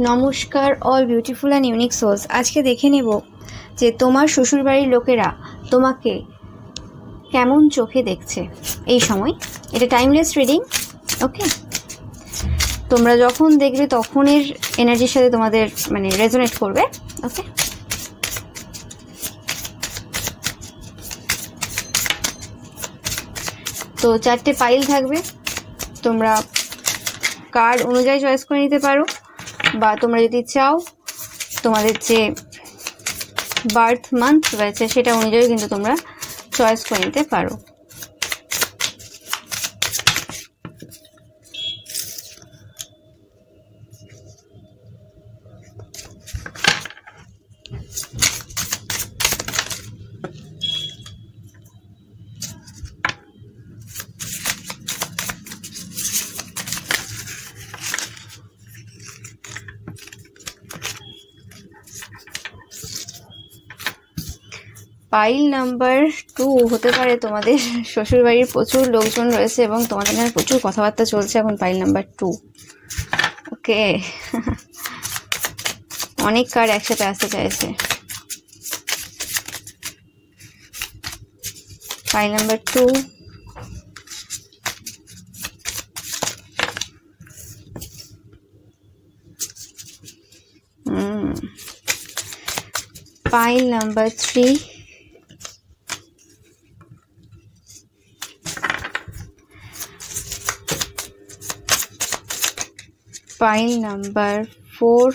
নমস্কার all beautiful and unique souls. আজকে দেখে নেব যে তোমার শ্বশুরবাড়ির লোকেরা তোমাকে কেমন চোখে দেখছে এই সময়। এটা টাইমলেস রিডিং, ওকে? তোমরা যখন দেখবে তখনের এনার্জির সাথে তোমাদের রেজোনেট করবে, ওকে? তো 4টে পাইল থাকবে, তোমরা কার্ড অনুযায়ী চয়েস করে নিতে পারো, বা তোমরা যদি চাও তোমাদের যে বার্থ মান্থ রয়েছে সেটা অনুযায়ী কিন্তু তোমরা চয়েস করে নিতে পারো। পাইল নাম্বার 2 হতে পারে তোমাদের শ্বশুরবাড়ির প্রচুর লোকজন রয়েছে এবং তোমাদের নামে প্রচুর কথাবার্তা চলছে এখন। Pile number 2, okay? অনেক কার্ড একসাথে আসতে চাইছে। Pile number 2, pile number 3, pile number 4,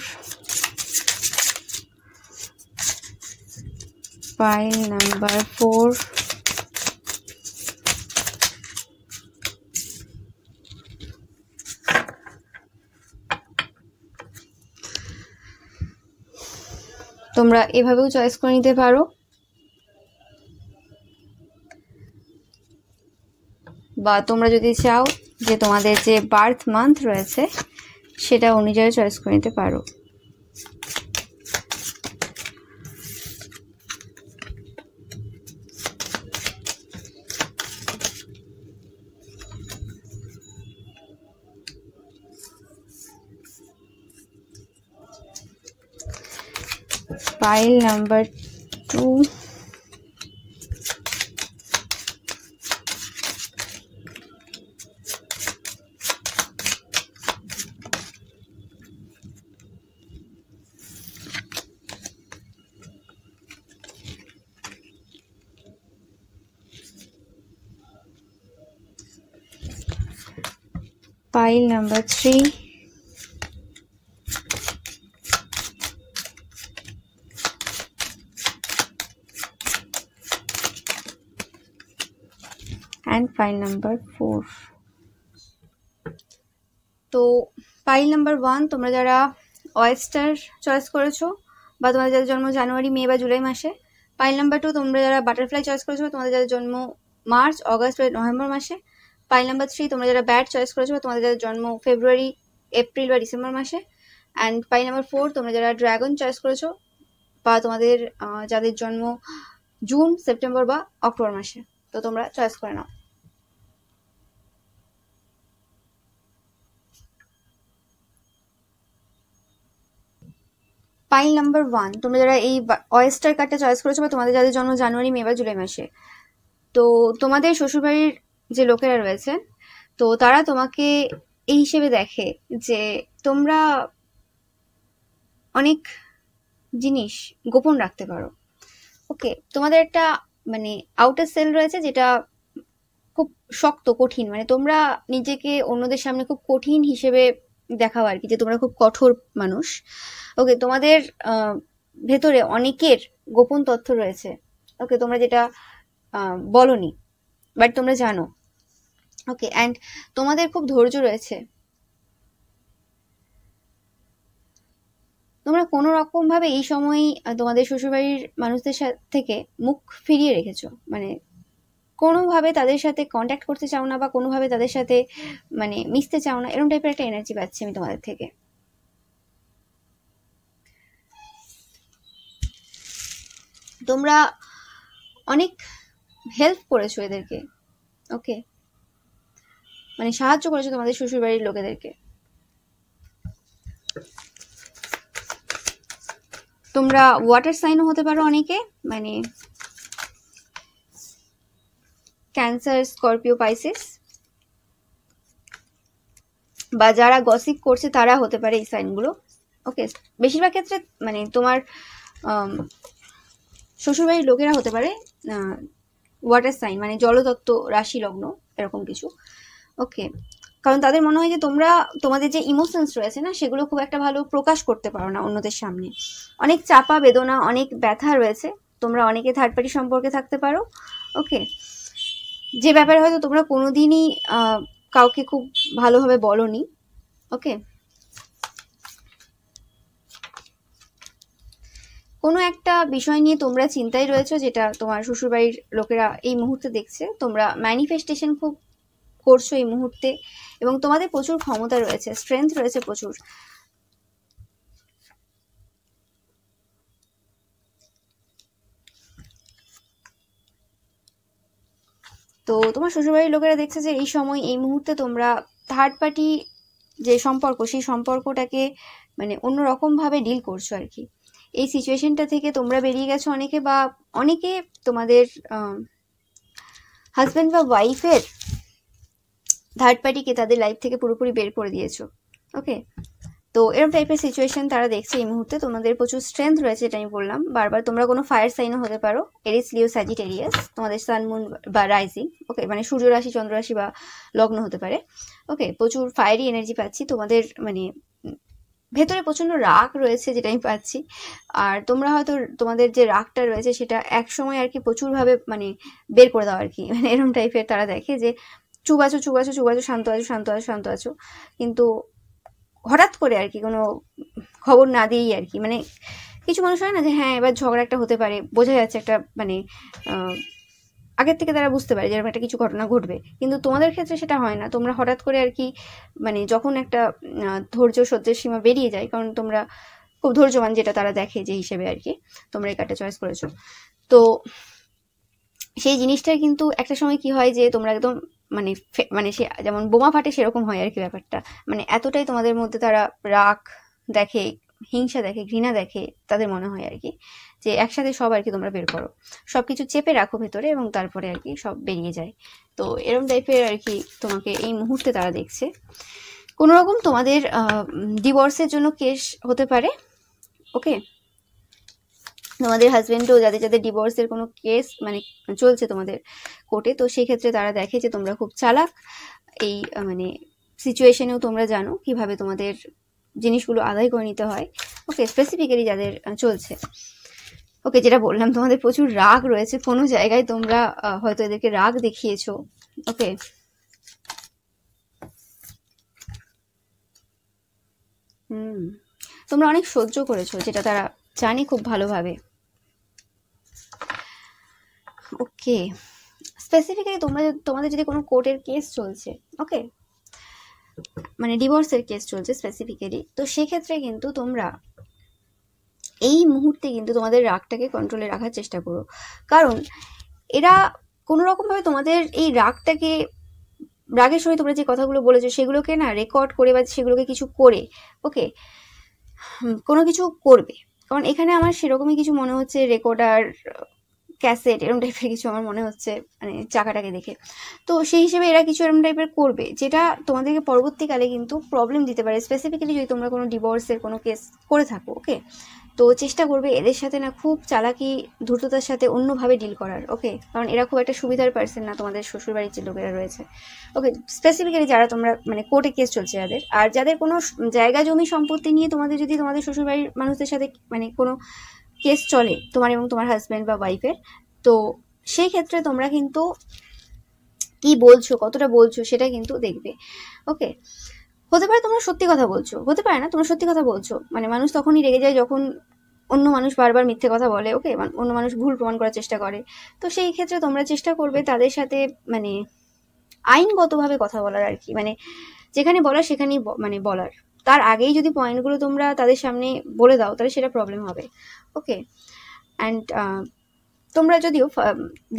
pile number 4, তোমরা এভাবেও চয়েস করে নিতে পারো, বা তোমরা যদি চাও যে তোমাদের যে বার্থ মান্থ রয়েছে সেটা অনুযায়ী চয়েস করে নিতে পারো। Pile number 2, pile number 3, and pile number 4. তো পাইল নাম্বার 1 তোমরা যারা অয়েস্টার চয়েস করেছো বা তোমাদের যাদের জন্ম জানুয়ারি, মে বা জুলাই মাসে। পাইল নাম্বার 2 তোমরা যারা বাটারফ্লাই চয়েস করেছো তোমাদের যাদের জন্ম মার্চ, অগস্ট বা নভেম্বর মাসে। পাইল নাম্বার 3 তোমরা যারা ব্যাট চয়েস করেছো তোমাদের যাদের জন্ম ফেব্রুয়ারি, এপ্রিল বা ডিসেম্বর মাসে। অ্যান্ড পাইল নাম্বার 4 তোমরা যারা ড্রাগন চয়েস করেছো বা তোমাদের যাদের জন্ম জুন, সেপ্টেম্বর বা অক্টোবর মাসে। তো তোমরা চয়েস করে নাও। পাইল নাম্বার 1 তোমরা যারা এই অয়েস্টার কার্ডটা চয়েস করেছো বা তোমাদের যাদের জন্ম জানুয়ারি, মে বা জুলাই মাসে। তো তোমাদের শ্বশুরবাড়ির যে লোকেরা রয়েছে তো তারা তোমাকে এই হিসেবে দেখে যে তোমরা অনেক জিনিস গোপন রাখতে পারো, ওকে? তোমাদের একটা আউটার সেল রয়েছে যেটা খুব শক্ত, কঠিন, তোমরা নিজেকে অন্যদের সামনে খুব কঠিন হিসেবে দেখাও আর কি, যে তোমরা খুব কঠোর মানুষ, ওকে? তোমাদের ভেতরে অনেকের গোপন তথ্য রয়েছে, ওকে? তোমরা যেটা বলনি বাট তোমরা জানো, ওকে? অ্যান্ড তোমাদের খুব ধৈর্য রয়েছে। তোমরা কোনো রকম ভাবে এই সময় তোমাদের শ্বশুরবাড়ির মানুষদের থেকে মুখ ফিরিয়ে রেখেছো, কোনোভাবে তাদের সাথে কন্ট্যাক্ট করতে চাও না বা কোনোভাবে তাদের সাথে মিশতে চাও না, এরকম টাইপের একটা এনার্জি পাচ্ছি আমি তোমাদের থেকে। তোমরা অনেক হেল্প করেছো এদেরকে, ওকে? সাহায্য করেছো তোমাদের শ্বশুরবাড়ির লোকেদেরকে। তোমরা ওয়াটার সাইনও হতে পারো অনেকে, মানে ক্যান্সার, স্করপিও, পাইসিস, বা যারা গসিপ করছে তারা হতে পারে এই সাইনগুলো। ওকে, বেশিরভাগ ক্ষেত্রে মানে তোমার শ্বশুরবাড়ির লোকেরা হতে পারে ওয়াটার সাইন, মানে জলতত্ত্ব, রাশি লগ্ন, এরকম কিছু। ওকে, কারণ তাদের মনে হয় যে তোমরা তোমাদের যে ইমোশনস রয়েছে না, সেগুলো খুব একটা ভালো প্রকাশ করতে পারো না অন্যদের সামনে। অনেক চাপা বেদনা, অনেক ব্যথা রয়েছে। তোমরা অনেকে থার্ড পার্টি সম্পর্কে থাকতে পারো। ওকে, যে ব্যাপারে হয়তো তোমরা কোনোদিনই কাউকে খুব ভালোভাবে বলোনি। ওকে, কোনো একটা বিষয় নিয়ে তোমরা চিন্তায় রয়েছো, যেটা তোমার শ্বশুরবাড়ির লোকেরা এই মুহূর্তে দেখছে। তোমরা ম্যানিফেস্টেশন খুব করছো এই মুহূর্তে, এবং তোমাদের প্রচুর ক্ষমতা রয়েছে, স্ট্রেংথ রয়েছে প্রচুর। তো তোমার শ্বশুরবাড়ির লোকেরা দেখছে যে এই সময়, এই মুহূর্তে তোমরা থার্ড পার্টি যে সম্পর্ক, সেই সম্পর্কটাকে মানে অন্যরকম ভাবে ডিল করছো আর কি। এই সিচুয়েশনটা থেকে তোমরা বেরিয়ে গেছো অনেকে, বা অনেকে তোমাদের হাজব্যান্ড বা ওয়াইফের থার্ড পার্টিকে তাদের লাইফ থেকে পুরোপুরি বের করে দিয়েছো। ওকে, তো এরকম টাইপের সিচুয়েশন তারা দেখছে এই মুহূর্তে। তোমাদের প্রচুর স্ট্রেংথ রয়েছে, এটা আমি বললাম বারবার। তোমরা কোনো ফায়ার সাইনও হতে পারো, এরিস, লিও, স্যাজিটেরিয়াস, তোমাদের সান, মুন বা রাইজিং। ওকে, মানে সূর্য রাশি, চন্দ্র রাশি বা লগ্ন হতে পারে। ওকে, প্রচুর ফায়ারি এনার্জি পাচ্ছি তোমাদের, মানে ভেতরে প্রচন্ড রাগ রয়েছে যেটা আমি পাচ্ছি। আর তোমরা হয়তো তোমাদের যে রাগটা রয়েছে সেটা এক সময় আর কি প্রচুরভাবে মানে বের করে দাও আর কি, মানে এরকম টাইপের তারা দেখে যে চুপ আছো, চুপ আছো, চুপ আছো, শান্ত আছো, শান্ত আছো, শান্ত আছো, কিন্তু হঠাৎ করে আর কি কোনো খবর না দিয়েই আর কি, মানে কিছু মানুষ হয় না যে হ্যাঁ এবার ঝগড়া একটা হতে পারে, বোঝা যাচ্ছে একটা মানে আগের থেকে তারা বুঝতে পারে যে এরকম একটা কিছু ঘটনা ঘটবে, কিন্তু তোমাদের ক্ষেত্রে সেটা হয় না। তোমরা হঠাৎ করে আর কি, মানে যখন একটা ধৈর্য সহ্যের সীমা বেরিয়ে যায়, কারণ তোমরা খুব ধৈর্যবান যেটা তারা দেখে যে হিসেবে আর কি, তোমরা এই কার্ডটা চয়েস করেছো। তো সেই জিনিসটাই কিন্তু একটা সময় কি হয় যে তোমরা একদম মানে মানে সে যেমন বোমা ফাটে সেরকম হয় আর কি ব্যাপারটা। মানে এতটাই তোমাদের মধ্যে তারা রাগ দেখে, হিংসা দেখে, ঘৃণা দেখে, তাদের মনে হয় আর কি যে একসাথে সব আর কি তোমরা বের করো, সবকিছু চেপে রাখো ভেতরে, এবং তারপরে আর কি সব বেরিয়ে যায়। তো এরকম টাইপের আর কি তোমাকে এই মুহূর্তে তারা দেখছে। কোনো রকম তোমাদের ডিভোর্সের জন্য কেস হতে পারে। ওকে, তোমাদের হাজবেন্ডও যাদের যাদের ডিভোর্সের কোনো কেস মানে চলছে তোমাদের কোর্টে, তো সেই ক্ষেত্রে তারা দেখে যে তোমরা খুব চালাক। এই মানে সিচুয়েশনেও তোমরা জানো কিভাবে তোমাদের জিনিসগুলো আদায় করে নিতে হয়। ওকে, স্পেসিফিক্যালি যাদের চলছে। ওকে, যেটা বললাম তোমাদের প্রচুর রাগ রয়েছে, কোনো জায়গায় তোমরা হয়তো এদেরকে রাগ দেখিয়েছো। ওকে, তোমরা অনেক সহ্য করেছো, যেটা তারা জানে খুব ভালোভাবে। ওকে, স্পেসিফিক্যালি তোমাদের যদি কোনো কোর্টের কেস চলছে, ওকে, মানে ডিভোর্সের কেস চলছে স্পেসিফিক্যালি, তো সেক্ষেত্রে কিন্তু তোমরা এই মুহূর্তে কিন্তু তোমাদের রাগটাকে কন্ট্রোলে রাখার চেষ্টা করো, কারণ এরা কোনো রকমভাবে তোমাদের এই রাগটাকে, রাগের সময় তোমরা যে কথাগুলো বলেছো সেগুলোকে না রেকর্ড করে বা সেগুলোকে কিছু করে, ওকে, কোনো কিছু করবে। কারণ এখানে আমার সেরকমই কিছু মনে হচ্ছে, রেকর্ডার, ক্যাসেট, এরকম টাইপের কিছু আমার মনে হচ্ছে মানে চাকাটাকে দেখে। তো সেই হিসেবে এরা কিছু এরকম টাইপের করবে, যেটা তোমাদেরকে পরবর্তীকালে কিন্তু প্রবলেম দিতে পারে, স্পেসিফিক্যালি যদি তোমরা কোনো ডিভোর্সের কোনো কেস করে থাকো। ওকে, তো চেষ্টা করবে এদের সাথে না খুব চালাকি, দ্রুততার সাথে অন্যভাবে ডিল করার। ওকে, কারণ এরা খুব একটা সুবিধার পার্সন না তোমাদের শ্বশুরবাড়ির যে লোকেরা রয়েছে। ওকে, স্পেসিফিক্যালি যারা তোমরা মানে কোর্টে কেস চলছে যাদের, আর যাদের কোনো জায়গা জমি সম্পত্তি নিয়ে তোমাদের যদি তোমাদের শ্বশুরবাড়ির মানুষদের সাথে মানে কোনো কেস চলে তোমার এবং তোমার হাজব্যান্ড বা ওয়াইফের, তো সেই ক্ষেত্রে তোমরা কিন্তু কি বলছো, কতটা বলছো সেটা কিন্তু দেখবে। ওকে, হতে পারে তোমরা সত্যি কথা বলছো, হতে পারে না তোমরা সত্যি কথা বলছো, মানে মানুষ তখনই রেগে যায় যখন অন্য মানুষ বারবার মিথ্যে কথা বলে। ওকে, অন্য মানুষ ভুল প্রমাণ করার চেষ্টা করে। তো সেই ক্ষেত্রে তোমরা চেষ্টা করবে তাদের সাথে মানে আইনগতভাবে কথা বলার আর কি, মানে যেখানে বলার সেখানেই মানে বলার। তার আগেই যদি পয়েন্টগুলো তোমরা তাদের সামনে বলে দাও তাহলে সেটা প্রবলেম হবে। ওকে, অ্যান্ড তোমরা যদিও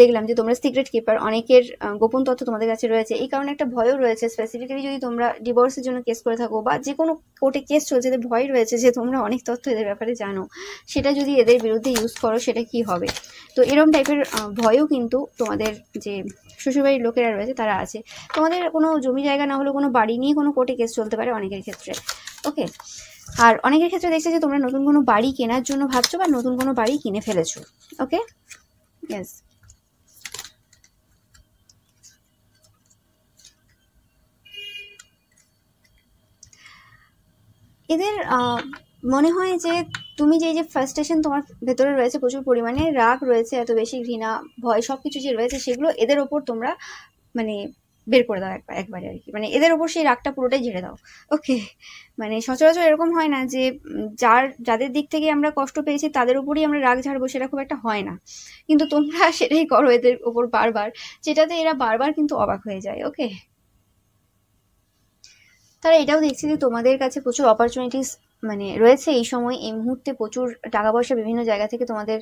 দেখলাম যে তোমরা সিক্রেট কিপার, অনেকের গোপন তথ্য তোমাদের কাছে রয়েছে, এই কারণে একটা ভয়ও রয়েছে। স্পেসিফিক্যালি যদি তোমরা ডিভোর্সের জন্য কেস করে থাকো বা যে কোনো কোর্টে কেস চলছে, এদের ভয় রয়েছে যে তোমরা অনেক তথ্য এদের ব্যাপারে জানো, সেটা যদি এদের বিরুদ্ধে ইউজ করো সেটা কি হবে। তো এরকম টাইপের ভয়ও কিন্তু তোমাদের যে শ্বশুরবাড়ির লোকেরা রয়েছে তারা আছে। তোমাদের কোনো জমি জায়গা না হলেও কোনো বাড়ি নিয়ে কোনো কোর্টে কেস চলতে পারে অনেকের ক্ষেত্রে। ওকে, আর অনেকের ক্ষেত্রে দেখছে যে তোমরা নতুন কোনো বাড়ি কেনার জন্য ভাবছো বা নতুন কোনো বাড়ি কিনে ফেলেছো। ওকে, ইয়েস। এদের মনে হয় যে তুমি যে ফ্রাস্ট্রেশন তোমার ভেতরে রয়েছে, প্রচুর পরিমাণে রাগ রয়েছে, এত বেশি ঘৃণা, ভয়, সবকিছু যে রয়েছে সেগুলো এদের ওপর তোমরা মানে বের করে দাও একবারে আর কি। মানে এদের ওপর সেই রাগটা পুরোটাই ঝেড়ে দাও। ওকে, মানে সচরাচর এরকম হয় না যে যাদের দিক থেকে আমরা কষ্ট পেয়েছি তাদের উপরই আমরা রাগ ঝাড়বো, সেটা খুব একটা হয় না, কিন্তু তোমরা সেটাই করো এদের ওপর বারবার, যেটাতে এরা বারবার কিন্তু অবাক হয়ে যায়। ওকে, তারা এটাও দেখছে যে তোমাদের কাছে প্রচুর অপরচুনিটিস মানে রয়েছে এই সময়, এই মুহূর্তে প্রচুর টাকা পয়সা বিভিন্ন জায়গা থেকে তোমাদের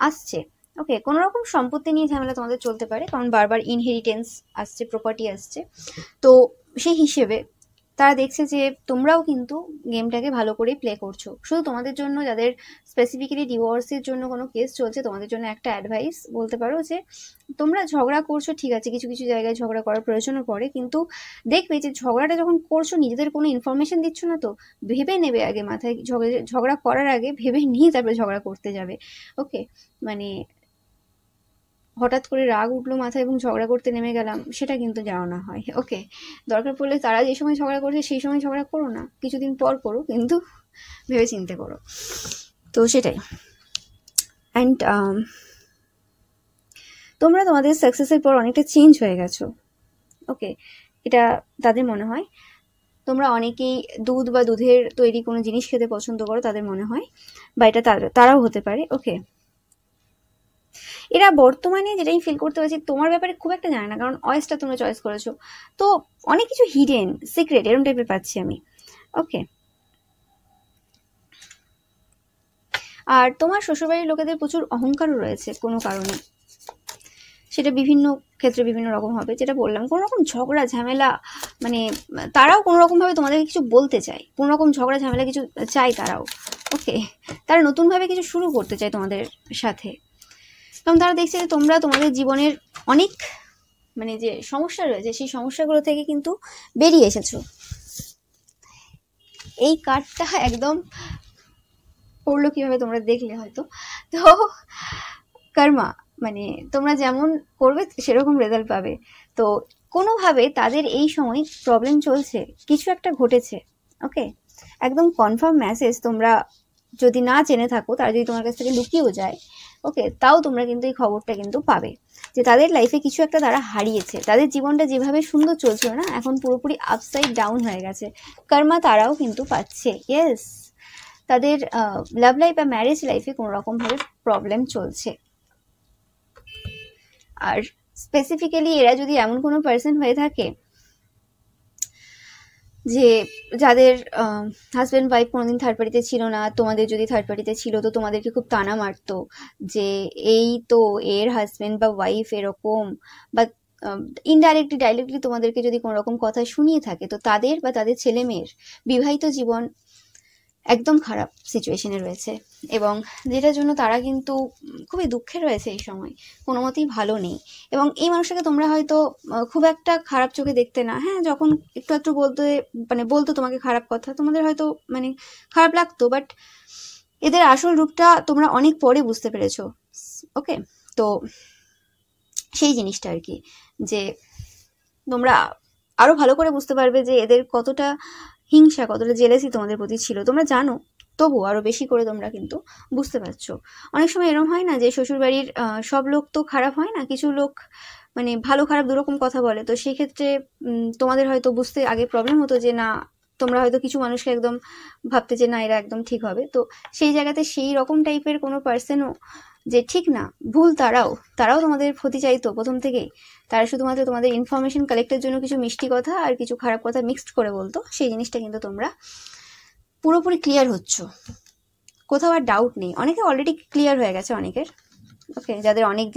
আসছে। ওকে, কোনো রকম সম্পত্তি নিয়ে ঝামেলা তোমাদের চলতে পারে, কারণ বারবার ইনহেরিটেন্স আসছে, প্রপার্টি আসছে। তো সেই হিসেবে তারা দেখছে যে তোমরাও কিন্তু গেমটাকে ভালো করেই প্লে করছো। শুধু তোমাদের জন্য, যাদের স্পেসিফিক্যালি ডিভোর্সের জন্য কোনো কেস চলছে, তোমাদের জন্য একটা অ্যাডভাইস বলতে পারো যে তোমরা ঝগড়া করছো ঠিক আছে, কিছু কিছু জায়গায় ঝগড়া করার প্রয়োজনও পড়ে, কিন্তু দেখবে যে ঝগড়াটা যখন করছো নিজেদের কোনো ইনফরমেশন দিচ্ছ না তো ভেবে নেবে আগে, মাথায় ঝগড়া করার আগে ভেবে নিয়ে তারপরে ঝগড়া করতে যাবে। ওকে, মানে হঠাৎ করে রাগ উঠলো মাথায় এবং ঝগড়া করতে নেমে গেলাম, সেটা কিন্তু যাও না হয়। ওকে, দরকার পড়লে তারা যে সময় ঝগড়া করছে সেই সময় ঝগড়া করো না, কিছুদিন পর করো, কিন্তু ভেবে চিন্তে করো। তো সেটাই। অ্যান্ড তোমরা তোমাদের সাকসেসের পর অনেকটা চেঞ্জ হয়ে গেছো। ওকে, এটা তাদের মনে হয়। তোমরা অনেকেই দুধ বা দুধের তৈরি কোনো জিনিস খেতে পছন্দ করো, তাদের মনে হয়, বা এটা তারাও হতে পারে। ওকে, এরা বর্তমানে যেটাই ফিল করতে পারছি তোমার ব্যাপারে খুব একটা জানে না, কারণ অয়েসটা তোমরা চয়েস করেছো, তো অনেক কিছু হিডেন সিক্রেট এরকম টাইপের পাচ্ছি আমি। ওকে, আর তোমার শ্বশুরবাড়ির লোকেদের প্রচুর অহংকারও রয়েছে কোনো কারণে, সেটা বিভিন্ন ক্ষেত্রে বিভিন্ন রকম হবে। যেটা বললাম, কোনো রকম ঝগড়া ঝামেলা, মানে তারাও কোনো রকমভাবে তোমাদেরকে কিছু বলতে চায়, কোনো রকম ঝগড়া ঝামেলা কিছু চায় তারাও। ওকে, তারা নতুনভাবে কিছু শুরু করতে চায় তোমাদের সাথে, কারণ তারা দেখছে যে তোমরা তোমাদের জীবনের অনেক মানে যে সমস্যা রয়েছে সেই সমস্যাগুলো থেকে কিন্তু বেরিয়ে এসেছো। এই কার্ডটা একদম পড়লো কিভাবে তোমরা দেখলে হয়তো। তো কর্মা, মানে তোমরা যেমন করবে সেরকম রেজাল্ট পাবে। তো কোনোভাবে তাদের এই সময় প্রবলেম চলছে, কিছু একটা ঘটেছে। ওকে, একদম কনফার্ম মেসেজ তোমরা যদি না জেনে থাকো, তারা যদি তোমার কাছ থেকে লুকিয়েও যায়, ওকে, তাও তোমরা কিন্তু এই খবরটা কিন্তু পাবে যে তাদের লাইফে কিছু একটা তারা হারিয়েছে, তাদের জীবনটা যেভাবে সুন্দর চলছিল না এখন পুরোপুরি আপসাইড ডাউন হয়ে গেছে। কর্মা তারাও কিন্তু পাচ্ছে। ইয়েস, তাদের লাভ লাইফ বা ম্যারেজ লাইফে কোনো রকমভাবে প্রবলেম চলছে। আর স্পেসিফিক্যালি এরা যদি এমন কোনো পার্সন হয়ে থাকে যে যাদের হাজব্যান্ড ওয়াইফ কোনোদিন থার্ড পার্টিতে ছিল না, তোমাদের যদি থার্ড পার্টিতে ছিল তো তোমাদেরকে খুব তানা মারতো যে এই তো এর হাজব্যান্ড বা ওয়াইফ এরকম, বা ইনডাইরেক্টলি ডাইরেক্টলি তোমাদেরকে যদি কোনো রকম কথা শুনিয়ে থাকে, তো তাদের বা তাদের ছেলে মেয়ের বিবাহিত জীবন একদম খারাপ সিচুয়েশনে রয়েছে, এবং যেটার জন্য তারা কিন্তু খুবই দুঃখে রয়েছে এই সময়, কোনো মতেই ভালো নেই। এবং এই মানুষটাকে তোমরা হয়তো খুব একটা খারাপ চোখে দেখতে না, হ্যাঁ যখন একটু একটু বলতো তোমাকে খারাপ কথা, তোমাদের হয়তো মানে খারাপ লাগতো, বাট এদের আসল রূপটা তোমরা অনেক পরে বুঝতে পেরেছো। ওকে, তো সেই জিনিসটা আর কি, যে তোমরা আরো ভালো করে বুঝতে পারবে যে এদের কতটা হিংসা, কতটা জেলেসি তোমাদের প্রতি ছিল, তোমরা জানো, তবু আরো বেশি করে তোমরা কিন্তু বুঝতে পারছো। অনেক সময় এরকম হয় না যে শ্বশুরবাড়ির সব লোক তো খারাপ হয় না, কিছু লোক মানে ভালো খারাপ দুরকম কথা বলে, তো সেই ক্ষেত্রে তোমাদের হয়তো বুঝতে আগে প্রবলেম হতো যে না, তোমরা হয়তো কিছু মানুষকে একদম ভাবতে যে না এরা একদম ঠিক হবে, তো সেই জায়গাতে সেই রকম টাইপের কোনো পার্সনও যে ঠিক না, ভুল তারাও তোমাদের ক্ষতি চাইতো প্রথম থেকেই, তারা শুধুমাত্র তোমাদের ইনফরমেশন কালেক্টের জন্য কিছু মিষ্টি কথা আর কিছু খারাপ কথা মিক্সড করে বলতো। সেই জিনিসটা কিন্তু তোমরা পুরোপুরি ক্লিয়ার হচ্ছ, কোথাও আর ডাউট নেই, অনেকে অলরেডি ক্লিয়ার হয়ে গেছে অনেকের। ওকে, যাদের অনেক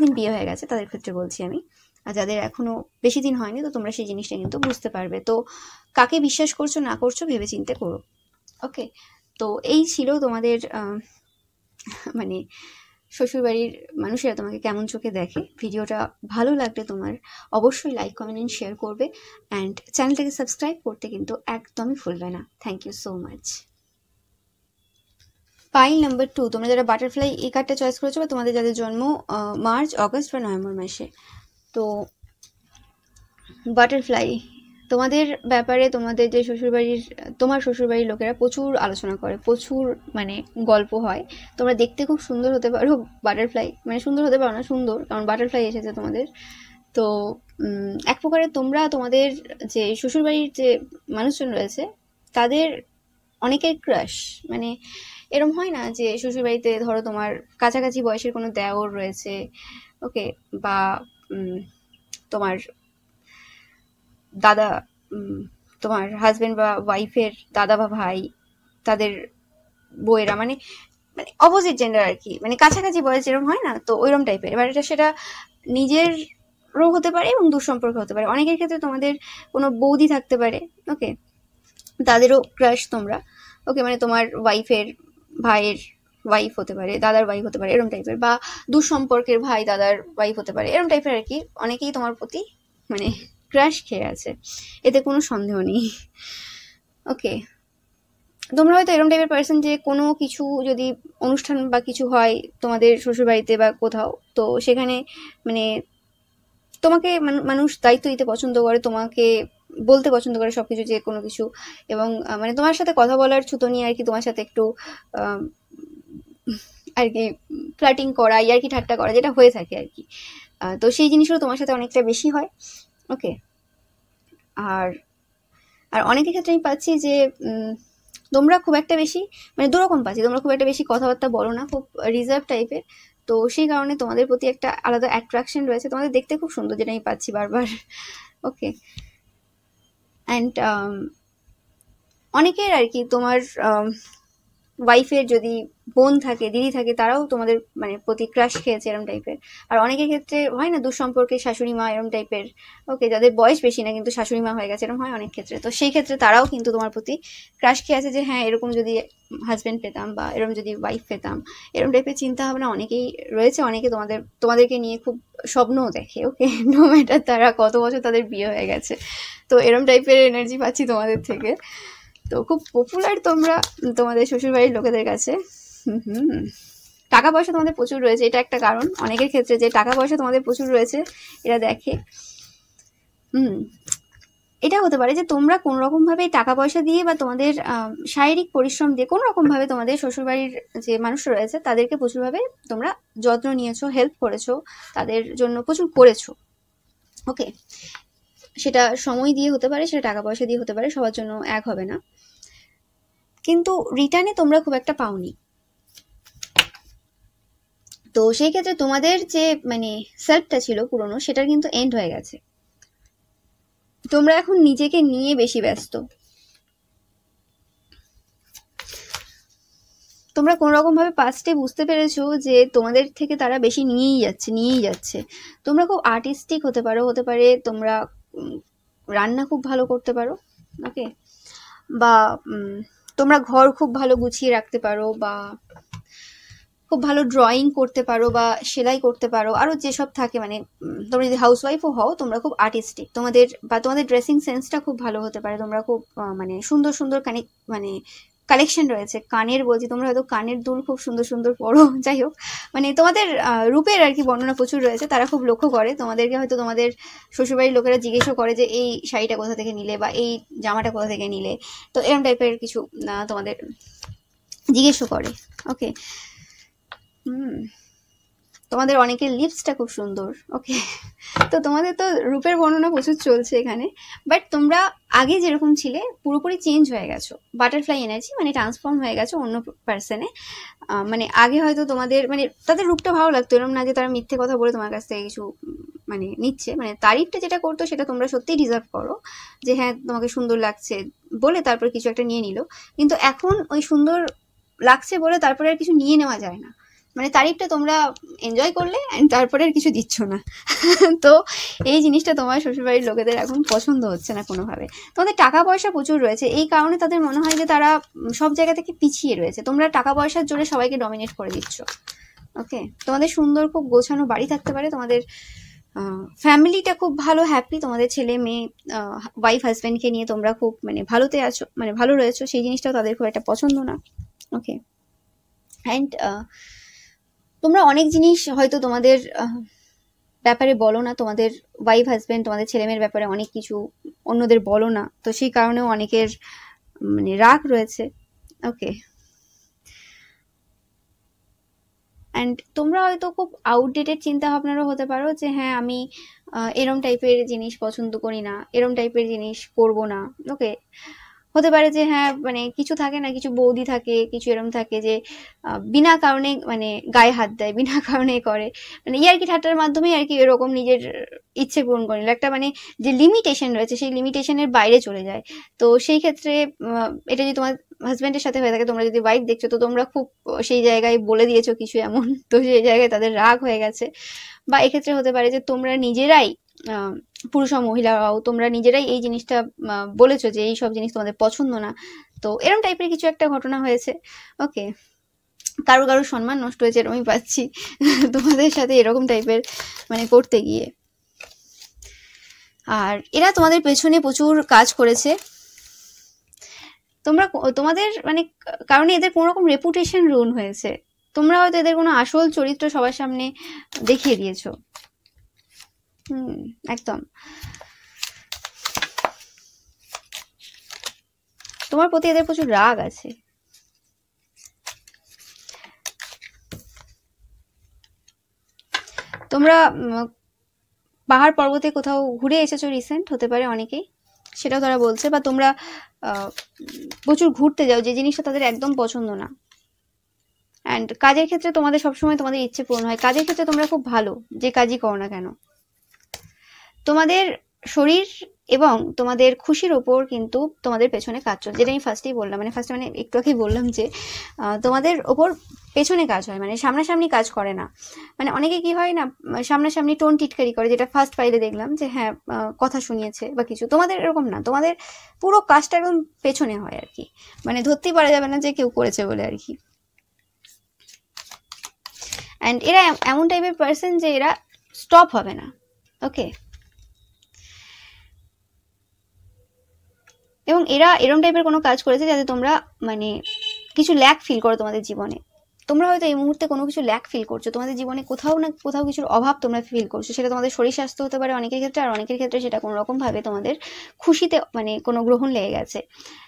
দিন বিয়ে হয়ে গেছে তাদের ক্ষেত্রে বলছি আমি। আর যাদের এখনো বেশি দিন হয়নি, তো তোমরা সেই জিনিসটা কিন্তু বুঝতে পারবে। তো কাকে বিশ্বাস করছো না করছো ভেবে চিন্তে করো। ওকে, তো এই ছিল তোমাদের মানে শ্বশুরবাড়ির মানুষেরা তোমাকে কেমন চোখে দেখে। ভিডিওটা ভালো লাগলে তোমার অবশ্যই লাইক, কমেন্ট এন্ড শেয়ার করবে, অ্যান্ড চ্যানেলটাকে সাবস্ক্রাইব করতে কিন্তু একদমই ভুলবে না। Thank you so much. Pile number 2, তোমরা যারা বাটারফ্লাই এই কার্ডটা চয়েস করেছো, বা তোমাদের যাদের জন্ম মার্চ, অগস্ট বা নভেম্বর মাসে, তো বাটারফ্লাই তোমাদের ব্যাপারে তোমাদের যে তোমার শ্বশুরবাড়ির লোকেরা প্রচুর আলোচনা করে, প্রচুর মানে গল্প হয়। তোমরা দেখতে খুব সুন্দর হতে পারো, বাটারফ্লাই মানে সুন্দর হতে পারো না, সুন্দর, কারণ বাটারফ্লাই এসেছে তোমাদের। তো এক প্রকারে তোমরা তোমাদের যে শ্বশুরবাড়ির যে মানুষজন রয়েছে তাদের অনেকের ক্রাশ। মানে এরম হয় না যে শ্বশুরবাড়িতে ধরো তোমার কাছাকাছি বয়সের কোনো দেওর রয়েছে, ওকে, বা তোমার দাদা, তোমার হাজবেন্ড বা ওয়াইফের দাদা বা ভাই, তাদের বউয়েরা, মানে মানে অপোজিট জেন্ডার আর কি, মানে কাছাকাছি বয়স এরকম হয় না, তো ওইরকম টাইপের। এবার সেটা নিজেরও হতে পারে এবং দুঃসম্পর্ক হতে পারে। অনেকের ক্ষেত্রে তোমাদের কোনো বৌদি থাকতে পারে, ওকে, তাদেরও ক্রাশ তোমরা, ওকে, মানে তোমার ওয়াইফের ভাইয়ের ওয়াইফ হতে পারে, দাদার ওয়াইফ হতে পারে, এরম টাইপের, বা দুঃসম্পর্কের ভাই দাদার ওয়াইফ হতে পারে, এরম টাইপের আর কি। অনেকেই তোমার প্রতি মানে ক্রাশ খেয়ে আছে, এতে কোনো সন্দেহ নেই। ওকে, তোমরা হয়তো এরম টাইপের পার্সন যে কোনো কিছু যদি অনুষ্ঠান বা কিছু হয় তোমাদের শ্বশুরবাড়িতে বা কোথাও, তো সেখানে মানে তোমাকে মানুষ দায়িত্ব দিতে পছন্দ করে, তোমাকে বলতে পছন্দ করে সবকিছু, যে কোনো কিছু, এবং মানে তোমার সাথে কথা বলার ছুতো নিয়ে আর কি, তোমার সাথে একটু আর কি ফ্লার্টিং করা, ইয়ার্কি ঠাট্টা করা, যেটা হয়ে থাকে আর কি। তো সেই জিনিসগুলো তোমার সাথে অনেকটা বেশি হয়। ওকে, আর অনেকের ক্ষেত্রে আমি পাচ্ছি যে তোমরা খুব একটা বেশি, মানে দুরকম পাচ্ছি, তোমরা খুব একটা বেশি কথাবার্তা বলো না, খুব রিজার্ভ টাইপের। তো সেই কারণে তোমাদের প্রতি একটা আলাদা অ্যাট্রাকশন রয়েছে, তোমাদের দেখতে খুব সুন্দর, যেটা আমি পাচ্ছি বারবার। ওকে, অ্যান্ড অনেকের আর কি তোমার ওয়াইফের যদি বোন থাকে, দিদি থাকে, তারাও তোমাদের মানে প্রতি ক্রাশ খেয়েছে এরম টাইপের। আর অনেকের ক্ষেত্রে হয় না দুঃসম্পর্কে শাশুড়ি মা এরম টাইপের, ওকে, যাদের বয়স বেশি না কিন্তু শাশুড়ি মা হয়ে গেছে, এরকম হয় অনেক ক্ষেত্রে। তো সেই ক্ষেত্রে তারাও কিন্তু তোমার প্রতি ক্রাশ খেয়ে আছে, যে হ্যাঁ এরকম যদি হাজবেন্ড পেতাম বা এরকম যদি ওয়াইফ পেতাম, এরকম টাইপের চিন্তা ভাবনা অনেকেই রয়েছে। অনেকে তোমাদেরকে নিয়ে খুব স্বপ্নও দেখে, ওকে, নো ম্যাটার তারা কত বছর তাদের বিয়ে হয়ে গেছে। তো এরম টাইপের এনার্জি পাচ্ছি তোমাদের থেকে। তো খুব পপুলার তোমরা তোমাদের শ্বশুরবাড়ির লোকেদের কাছে। টাকা পয়সা তোমাদের প্রচুর রয়েছে, এটা একটা কারণ অনেকের ক্ষেত্রে, যে টাকা পয়সা তোমাদের প্রচুর রয়েছে এরা দেখে। এটা হতে পারে যে তোমরা কোন রকম ভাবে টাকা পয়সা দিয়ে বা তোমাদের শারীরিক পরিশ্রম দিয়ে কোন রকম ভাবে তোমাদের শ্বশুরবাড়ির যে মানুষরা রয়েছে তাদেরকে প্রচুরভাবে তোমরা যত্ন নিয়েছো, হেল্প করেছো, তাদের জন্য প্রচুর করেছো। ওকে, সেটা সময় দিয়ে হতে পারে, সেটা টাকা পয়সা দিয়ে হতে পারে, সবার জন্য এক হবে না, কিন্তু রিটার্নে তোমরা খুব একটা পাওনি। তো সেই ক্ষেত্রে তোমাদের যে মানে সেলফটা ছিল পুরনো, সেটার কিন্তু এন্ড হয়ে গেছে। তোমরা এখন নিজেকে নিয়ে বেশি ব্যস্ত। তোমরা কোন রকম ভাবে পাস্টে বুঝতে পেরেছো যে তোমাদের থেকে তারা বেশি নিয়েই যাচ্ছে। তোমরা খুব আর্টিস্টিক হতে পারে তোমরা রান্না খুব ভালো করতে পারো, ওকে, বা তোমরা ঘর খুব ভালো গুছিয়ে রাখতে পারো, বা খুব ভালো ড্রয়িং করতে পারো, বা সেলাই করতে পারো, আরো যেসব থাকে, মানে তোমরা যদি হাউসওয়াইফও হও তোমরা খুব আর্টিস্টিক, তোমাদের ড্রেসিং সেন্সটা খুব ভালো হতে পারে, তোমরা খুব মানে সুন্দর মানে কালেকশন রয়েছে কানের, বলছি তোমরা হয়তো কানের দুল খুব সুন্দর সুন্দর পরো, যাই হোক, মানে তোমাদের রূপের আর কি বর্ণনা প্রচুর রয়েছে, তারা খুব লক্ষ্য করে তোমাদেরকে। হয়তো তোমাদের শ্বশুরবাড়ির লোকেরা জিজ্ঞেসও করে যে এই শাড়িটা কোথা থেকে নিলে, বা এই জামাটা কোথা থেকে নিলে, তো এরকম টাইপের কিছু তোমাদের জিজ্ঞেসও করে। ওকে, তোমাদের অনেকের লিপসটা খুব সুন্দর, ওকে, তো তোমাদের তো রূপের বর্ণনা প্রচুর চলছে এখানে, বাট তোমরা আগে যেরকম ছিলে পুরোপুরি চেঞ্জ হয়ে গেছো, বাটারফ্লাই এনার্জি, মানে ট্রান্সফর্ম হয়ে গেছো অন্য পার্সনে। মানে আগে হয়তো তোমাদের মানে তাদের রূপটা ভালো লাগতো, এরকম না যে তারা মিথ্যে কথা বলে তোমার কাছ থেকে কিছু মানে নিচ্ছে, মানে তারিফটা যেটা করতো সেটা তোমরা সত্যিই ডিজার্ভ করো, যে হ্যাঁ তোমাকে সুন্দর লাগছে বলে তারপর কিছু একটা নিয়ে নিল। কিন্তু এখন ওই সুন্দর লাগছে বলে তারপরে আর কিছু নিয়ে নেওয়া যায় না, মানে তারিফটা তোমরা এনজয় করলে অ্যান্ড তারপরে আর কিছু দিচ্ছ না। তো এই জিনিসটা তোমার শ্বশুরবাড়ির লোকেদের এখন পছন্দ হচ্ছে না কোনোভাবে। তোমাদের টাকা পয়সা প্রচুর রয়েছে, এই কারণে তাদের মনে হয় যে তারা সব জায়গা থেকে পিছিয়ে রয়েছে। তোমরা টাকা পয়সার জোরে সবাইকে ডমিনেট করে দিচ্ছ। ওকে, তোমাদের সুন্দর খুব গোছানো বাড়ি থাকতে পারে, তোমাদের ফ্যামিলিটা খুব ভালো, হ্যাপি, তোমাদের ছেলে মেয়ে ওয়াইফ হাজব্যান্ডকে নিয়ে তোমরা খুব মানে ভালোতে আছো, মানে ভালো রয়েছো, সেই জিনিসটাও তাদের খুব একটা পছন্দ না। ওকে, অ্যান্ড তোমরা অনেক জিনিস হয়তো তোমাদের ব্যাপারে বলো না, তোমাদের ওয়াইফ হাজব্যান্ড তোমাদের ছেলে মেয়ের ব্যাপারে অনেক কিছু অন্যদের বলো না, তো সেই কারণেও অনেকের মানে রাগ রয়েছে। ওকে, অ্যান্ড তোমরা হয়তো খুব আউটডেটেড চিন্তা ভাবনারও হতে পারো যে হ্যাঁ আমি এরম টাইপের জিনিস পছন্দ করি না, এরম টাইপের জিনিস করব না। ওকে, হতে পারে যে হ্যাঁ মানে কিছু থাকে না, কিছু বৌদি থাকে, কিছু এরম থাকে যে বিনা কারণে মানে গায়ে হাত দেয়, বিনা কারণে করে, মানে ইয়ার্কি ঠাট্টার মাধ্যমে আর কি এরকম নিজের ইচ্ছে পূরণ করে নিল। একটা মানে যে লিমিটেশন রয়েছে সেই লিমিটেশনের বাইরে চলে যায়। তো সেই ক্ষেত্রে এটা যদি তোমার হাজব্যান্ডের সাথে হয়ে থাকে, তোমরা যদি ওয়াইফ দেখছো, তো তোমরা খুব সেই জায়গায় বলে দিয়েছো কিছু এমন, তো সেই জায়গায় তাদের রাগ হয়ে গেছে। বা এক্ষেত্রে হতে পারে যে তোমরা নিজেরাই পুরুষ ও মহিলারাও তোমরা নিজেরাই এই জিনিসটা বলেছো যে এই সব জিনিস তোমাদের পছন্দ না। তো এরকম টাইপের কিছু একটা ঘটনা হয়েছে। ওকে, কারো কারো সম্মান নষ্ট হয়েছে, এরকমই পাচ্ছি তোমাদের সাথে এরকম টাইপের মানে করতে গিয়ে। আর এরা তোমাদের পেছনে প্রচুর কাজ করেছে, তোমরা তোমাদের মানে কারণে এদের কোনো রকম রেপুটেশন রুন হয়েছে। তোমরা হয়তো এদের কোনো আসল চরিত্র সবার সামনে দেখিয়ে দিয়েছো। একদম তোমার প্রতি এদের প্রচুর রাগ আছে। তোমরা পাহাড় পর্বতে কোথাও ঘুরে এসেছো রিসেন্ট, হতে পারে অনেকেই, সেটাও তারা বলছে। বা তোমরা প্রচুর ঘুরতে যাও, যে জিনিসটা তাদের একদম পছন্দ না। অ্যান্ড কাজের ক্ষেত্রে তোমাদের সবসময় তোমাদের ইচ্ছে পূরণ হয়, কাজের ক্ষেত্রে তোমরা খুব ভালো, যে কাজই করো না কেন। তোমাদের শরীর এবং তোমাদের খুশির ওপর কিন্তু তোমাদের পেছনে কাজ চলে, যেটা আমি ফার্স্টেই বললাম, মানে ফার্স্টে মানে একটু আগেই বললাম যে তোমাদের ওপর পেছনে কাজ হয়, মানে সামনাসামনি কাজ করে না। মানে অনেকে কি হয় না, সামনাসামনি টোন টিটকারি করে, যেটা ফার্স্ট ফাইলে দেখলাম যে হ্যাঁ কথা শুনিয়েছে বা কিছু। তোমাদের এরকম না, তোমাদের পুরো কাজটা একদম পেছনে হয় আর কি, মানে ধরতেই পারা যাবে না যে কেউ করেছে বলে আর কি। অ্যান্ড এরা এমন টাইপের পার্সন যে এরা স্টপ হবে না। ওকে, এবং এরা এরম টাইপের কোনো কাজ করেছে যাতে তোমরা মানে কিছু ল্যাক ফিল করো তোমাদের জীবনে। তোমরা হয়তো এই মুহূর্তে কোনো কিছু ল্যাক ফিল করছো, তোমাদের জীবনে কোথাও না কোথাও কিছুর অভাব তোমরা ফিল করছো। সেটা তোমাদের শরীর স্বাস্থ্য হতে পারে অনেকের ক্ষেত্রে, আর অনেকের ক্ষেত্রে সেটা কোনো রকম ভাবে তোমাদের খুশিতে মানে কোনো গ্রহণ লেগে গেছে।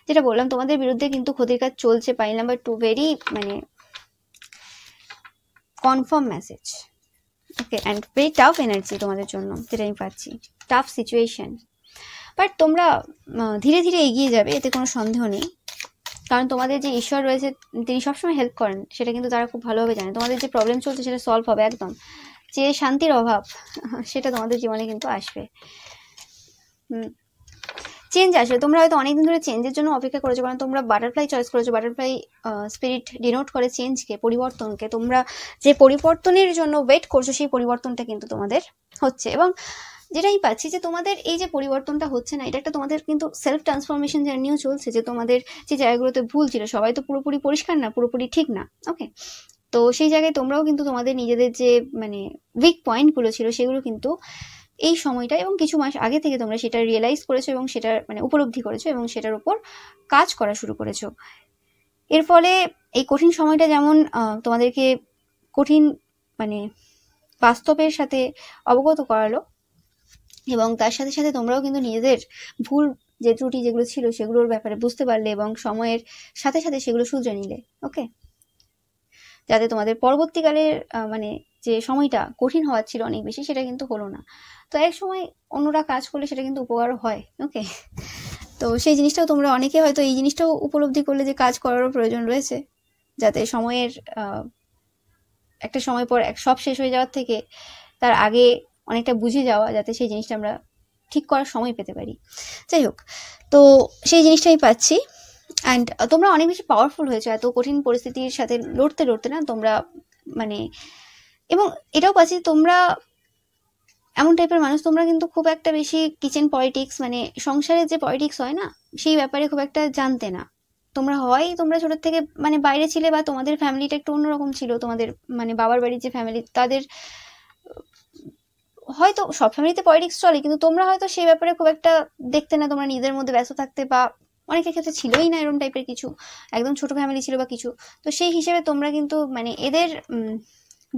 যেটা বললাম, তোমাদের বিরুদ্ধে কিন্তু ক্ষতির কাজ চলছে। পাইল নাম্বার 2 ভেরি মানে confirm message. Okay, and very tough energy তোমাদের জন্য, যেটা আমি পাচ্ছি, টাফ সিচুয়েশন। বাট তোমরা ধীরে ধীরে এগিয়ে যাবে, এতে কোনো সন্দেহ নেই। কারণ তোমাদের যে ঈশ্বর রয়েছে তিনি সবসময় হেল্প করেন, সেটা কিন্তু তারা খুব ভালোভাবে জানে। তোমাদের যে প্রবলেম চলছে সেটা সলভ হবে একদম। যে শান্তির অভাব সেটা তোমাদের জীবনে কিন্তু আসবে। চেঞ্জ আসবে। তোমরা হয়তো অনেকদিন ধরে চেঞ্জের জন্য অপেক্ষা করেছো, কারণ তোমরা বাটারফ্লাই চয়েস করেছো। বাটারফ্লাই স্পিরিট ডিনোট করে চেঞ্জকে, পরিবর্তনকে। তোমরা যে পরিবর্তনের জন্য ওয়েট করছো সেই পরিবর্তনটা কিন্তু তোমাদের হচ্ছে। এবং যেটাই পাচ্ছি যে তোমাদের এই যে পরিবর্তনটা হচ্ছে না, এটা একটা তোমাদের কিন্তু সেলফ ট্রান্সফরমেশন জার্নিও চলছে। যে তোমাদের যে জায়গাগুলোতে ভুল ছিল, সবাই তো পুরোপুরি পরিষ্কার না, পুরোপুরি ঠিক না। ওকে, তো সেই জায়গায় তোমরাও কিন্তু তোমাদের নিজেদের যে মানে উইক পয়েন্টগুলো ছিল সেগুলো কিন্তু এই সময়টা এবং কিছু মাস আগে থেকে তোমরা সেটা রিয়েলাইজ করেছো এবং সেটার মানে উপলব্ধি করেছো এবং সেটার উপর কাজ করা শুরু করেছো। এর ফলে এই কঠিন সময়টা যেমন তোমাদেরকে কঠিন মানে বাস্তবের সাথে অবগত করালো, এবং তার সাথে সাথে তোমরাও কিন্তু নিজেদের ভুল যে ত্রুটি যেগুলো ছিল সেগুলোর ব্যাপারে বুঝতে পারলে এবং সময়ের সাথে সাথে সেগুলো শুধরে নিলে। ওকে, যাতে তোমাদের পরবর্তীকালের মানে যে সময়টা কঠিন হওয়ার ছিল অনেক বেশি, সেটা কিন্তু হলো না। তো এক সময় অন্যরা কাজ করলে সেটা কিন্তু উপকারও হয়। ওকে, তো সেই জিনিসটাও তোমরা অনেকে হয়তো এই জিনিসটাও উপলব্ধি করলে যে কাজ করারও প্রয়োজন রয়েছে, যাতে সময়ের একটা সময় পর সব শেষ হয়ে যাওয়ার থেকে তার আগে অনেকটা বুঝে যাওয়া, যাতে সেই জিনিসটা আমরা ঠিক করার সময় পেতে পারি। যাই হোক, তো সেই জিনিসটাই পাচ্ছি। অ্যান্ড তোমরা অনেক বেশি পাওয়ারফুল হয়েছো এত কঠিন পরিস্থিতির সাথে লড়তে লড়তে না, তোমরা মানে এবং এটাও পাচ্ছি তোমরা এমন টাইপের মানুষ, তোমরা কিন্তু খুব একটা বেশি কিচেন পলিটিক্স মানে সংসারের যে পলিটিক্স হয় না সেই ব্যাপারে খুব একটা জানতে না। তোমরা ছোট থেকে মানে বাইরে ছিলে, বা তোমাদের ফ্যামিলিটা একটু অন্যরকম ছিল, তোমাদের মানে বাবার বাড়ির যে ফ্যামিলি তাদের হয়তো সব ফ্যামিলিতে পলিটিক্স চলে, কিন্তু তোমরা হয়তো সেই ব্যাপারে খুব একটা দেখতে না, তোমরা নিজেদের মধ্যে ব্যস্ত থাকতে, বা অনেকের ক্ষেত্রে ছিলই না এরকম টাইপের কিছু, একদম ছোট ফ্যামিলি ছিল বা কিছু। তো সেই হিসেবে তোমরা কিন্তু মানে এদের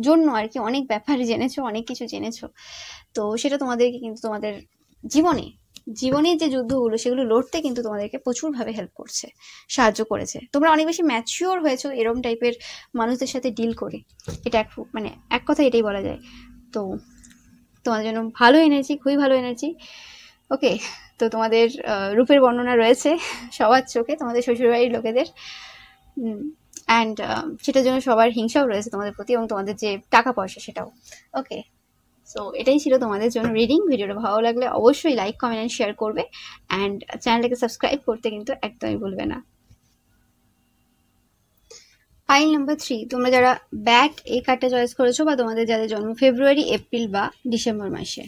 জন্য আর কি অনেক ব্যাপার জেনেছো, অনেক কিছু জেনেছো। তো সেটা তোমাদেরকে কিন্তু তোমাদের জীবনের যে যুদ্ধগুলো সেগুলো লড়তে কিন্তু তোমাদেরকে প্রচুরভাবে হেল্প করছে, সাহায্য করেছে। তোমরা অনেক বেশি ম্যাচিওর হয়েছো এরকম টাইপের মানুষদের সাথে ডিল করে, এটা মানে এক কথা এটাই বলা যায়। তো তোমাদের জন্য ভালো এনার্জি, খুবই ভালো এনার্জি। ওকে, তো তোমাদের রূপের বর্ণনা রয়েছে সবার চোখে, তোমাদের শ্বশুরবাড়ির লোকেদের, অ্যান্ড সেটার জন্য সবার হিংসাও রয়েছে তোমাদের প্রতি, এবং তোমাদের যে টাকা পয়সা সেটাও। ওকে, সো এটাই ছিল তোমাদের জন্য রিডিং। ভিডিওটা ভালো লাগলে অবশ্যই লাইক, কমেন্ট অ্যান্ড শেয়ার করবে, অ্যান্ড চ্যানেলটাকে সাবস্ক্রাইব করতে কিন্তু একদমই ভুলবে না। পাইল নাম্বার 3, তোমরা যারা ব্যাক এই কার্ডটা চয়েস করেছো, বা তোমাদের যাদের জন্ম ফেব্রুয়ারি, এপ্রিল বা ডিসেম্বর মাসে,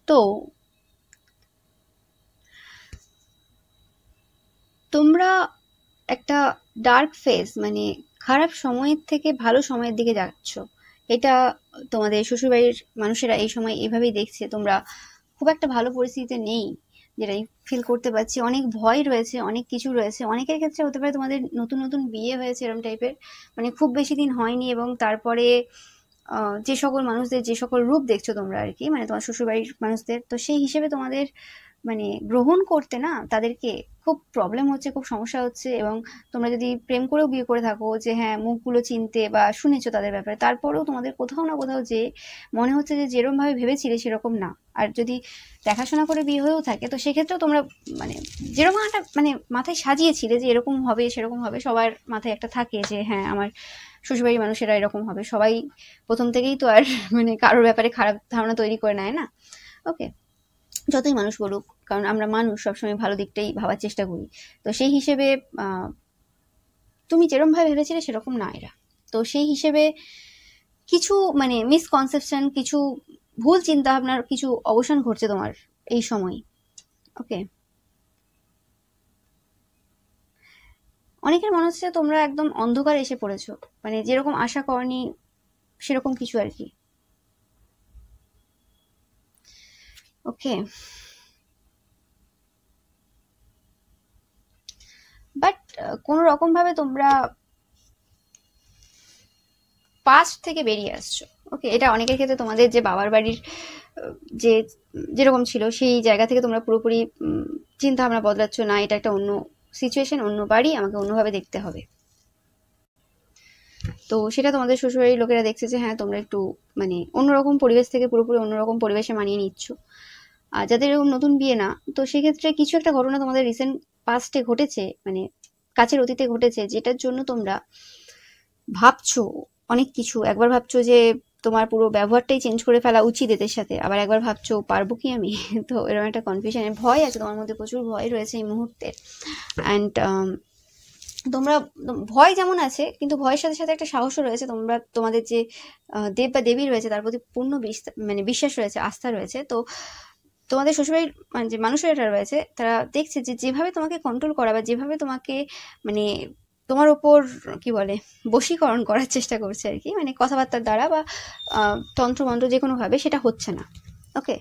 তো তোমরা একটা ডার্ক ফেজ মানে খারাপ সময়ের থেকে ভালো সময়ের দিকে যাচ্ছ। এটা তোমাদের শ্বশুরবাড়ির মানুষেরা এই সময় এইভাবেই দেখছে। তোমরা খুব একটা ভালো পরিস্থিতিতে নেই, যেটাই ফিল করতে পারছি। অনেক ভয় রয়েছে, অনেক কিছু রয়েছে। অনেকের ক্ষেত্রে হতে পারে তোমাদের নতুন নতুন বিয়ে হয়েছে এরকম টাইপের, মানে খুব বেশি দিন হয়নি, এবং তারপরে যে সকল মানুষদের যে সকল রূপ দেখছো তোমরা আর কি, মানে তোমার শ্বশুরবাড়ির মানুষদের, তো সেই হিসেবে তোমাদের মানে গ্রহণ করতে না তাদেরকে খুব প্রবলেম হচ্ছে, খুব সমস্যা হচ্ছে। এবং তোমরা যদি প্রেম করেও বিয়ে করে থাকো, যে হ্যাঁ মুখগুলো চিনতে বা শুনেছো তাদের ব্যাপারে, তারপরেও তোমাদের কোথাও না কোথাও যে মনে হচ্ছে যে যেরকম ভাবে ভেবেছিলে সেরকম না। আর যদি দেখাশোনা করে বিয়ে হয়েও থাকে, তো সেক্ষেত্রেও তোমরা মানে যেরকম একটা মানে মাথায় সাজিয়েছিলে যে এরকম হবে সেরকম হবে, সবার মাথায় একটা থাকে যে হ্যাঁ আমার শ্বশুরবাড়ির মানুষেরা এরকম হবে। সবাই প্রথম থেকেই তো আর মানে কারোর ব্যাপারে খারাপ ধারণা তৈরি করে নেয় না। ওকে, যতই মানুষ বলুক, কারণ আমরা মানুষ সবসময় ভালো দিকটাই ভাবার চেষ্টা করি। তো সেই হিসেবে তুমি যেরকম ভাবে ভেবেছিলে সেরকম না এরা। তো সেই হিসেবে কিছু মানে মিসকনসেপশন, কিছু ভুল চিন্তা ভাবনার কিছু অবসান ঘটছে তোমার এই সময়। ওকে, অনেকের মনে হচ্ছে তোমরা একদম অন্ধকারে এসে পড়েছো, মানে যেরকম আশা করনি সেরকম কিছু আর কি। ওকে, বাট কোনো রকম ভাবে তোমরা পাস্ট থেকে বেরিয়ে আসছো। ওকে, এটা অনেকের ক্ষেত্রে তোমাদের যে বাবার বাড়ির যে যেরকম ছিল সেই জায়গা থেকে তোমরা পুরোপুরি চিন্তা ভাবনা বদলাচ্ছ, না এটা একটা অন্য সিচুয়েশন, অন্য বাড়ি, আমাকে অন্যভাবে দেখতে হবে। তো সেটা তোমাদের শ্বশুরবাড়ির লোকেরা দেখছে যে হ্যাঁ তোমরা একটু মানে অন্যরকম পরিবেশ থেকে পুরোপুরি অন্যরকম পরিবেশে মানিয়ে নিচ্ছ। আর যাদের এরকম নতুন বিয়ে না, তো সেক্ষেত্রে কিছু একটা ঘটনা তোমাদের রিসেন্ট পাস্টে ঘটেছে, মানে কাছের অতীতে ঘটেছে, যেটার জন্য তোমরা ভাবছো অনেক কিছু। একবার ভাবছো যে তোমার পুরো ব্যবহারটাই চেঞ্জ করে ফেলা উচিত এদের সাথে, আবার একবার ভাবছো পারবো কি আমি। তো এরকম একটা কনফিউশনের ভয় আছে তোমার মধ্যে, প্রচুর ভয় রয়েছে এই মুহূর্তে। অ্যান্ড তোমরা ভয় যেমন আছে, কিন্তু ভয়ের সাথে সাথে একটা সাহসও রয়েছে। তোমরা তোমাদের যে দেব বা দেবী রয়েছে তার প্রতি পূর্ণ মানে বিশ্বাস রয়েছে, আস্থা রয়েছে। তো তোমাদের শ্বশুরবাড়ির মানে যে মানুষেরা রয়েছে তারা দেখছে যে যেভাবে তোমাকে কন্ট্রোল করা, বা যেভাবে তোমাকে মানে তোমার ওপর কি বলে বশীকরণ করার চেষ্টা করছে আর কি, মানে কথাবার্তার দ্বারা বা তন্ত্রমন্ত্র যে কোনোভাবে, সেটা হচ্ছে না। ওকে,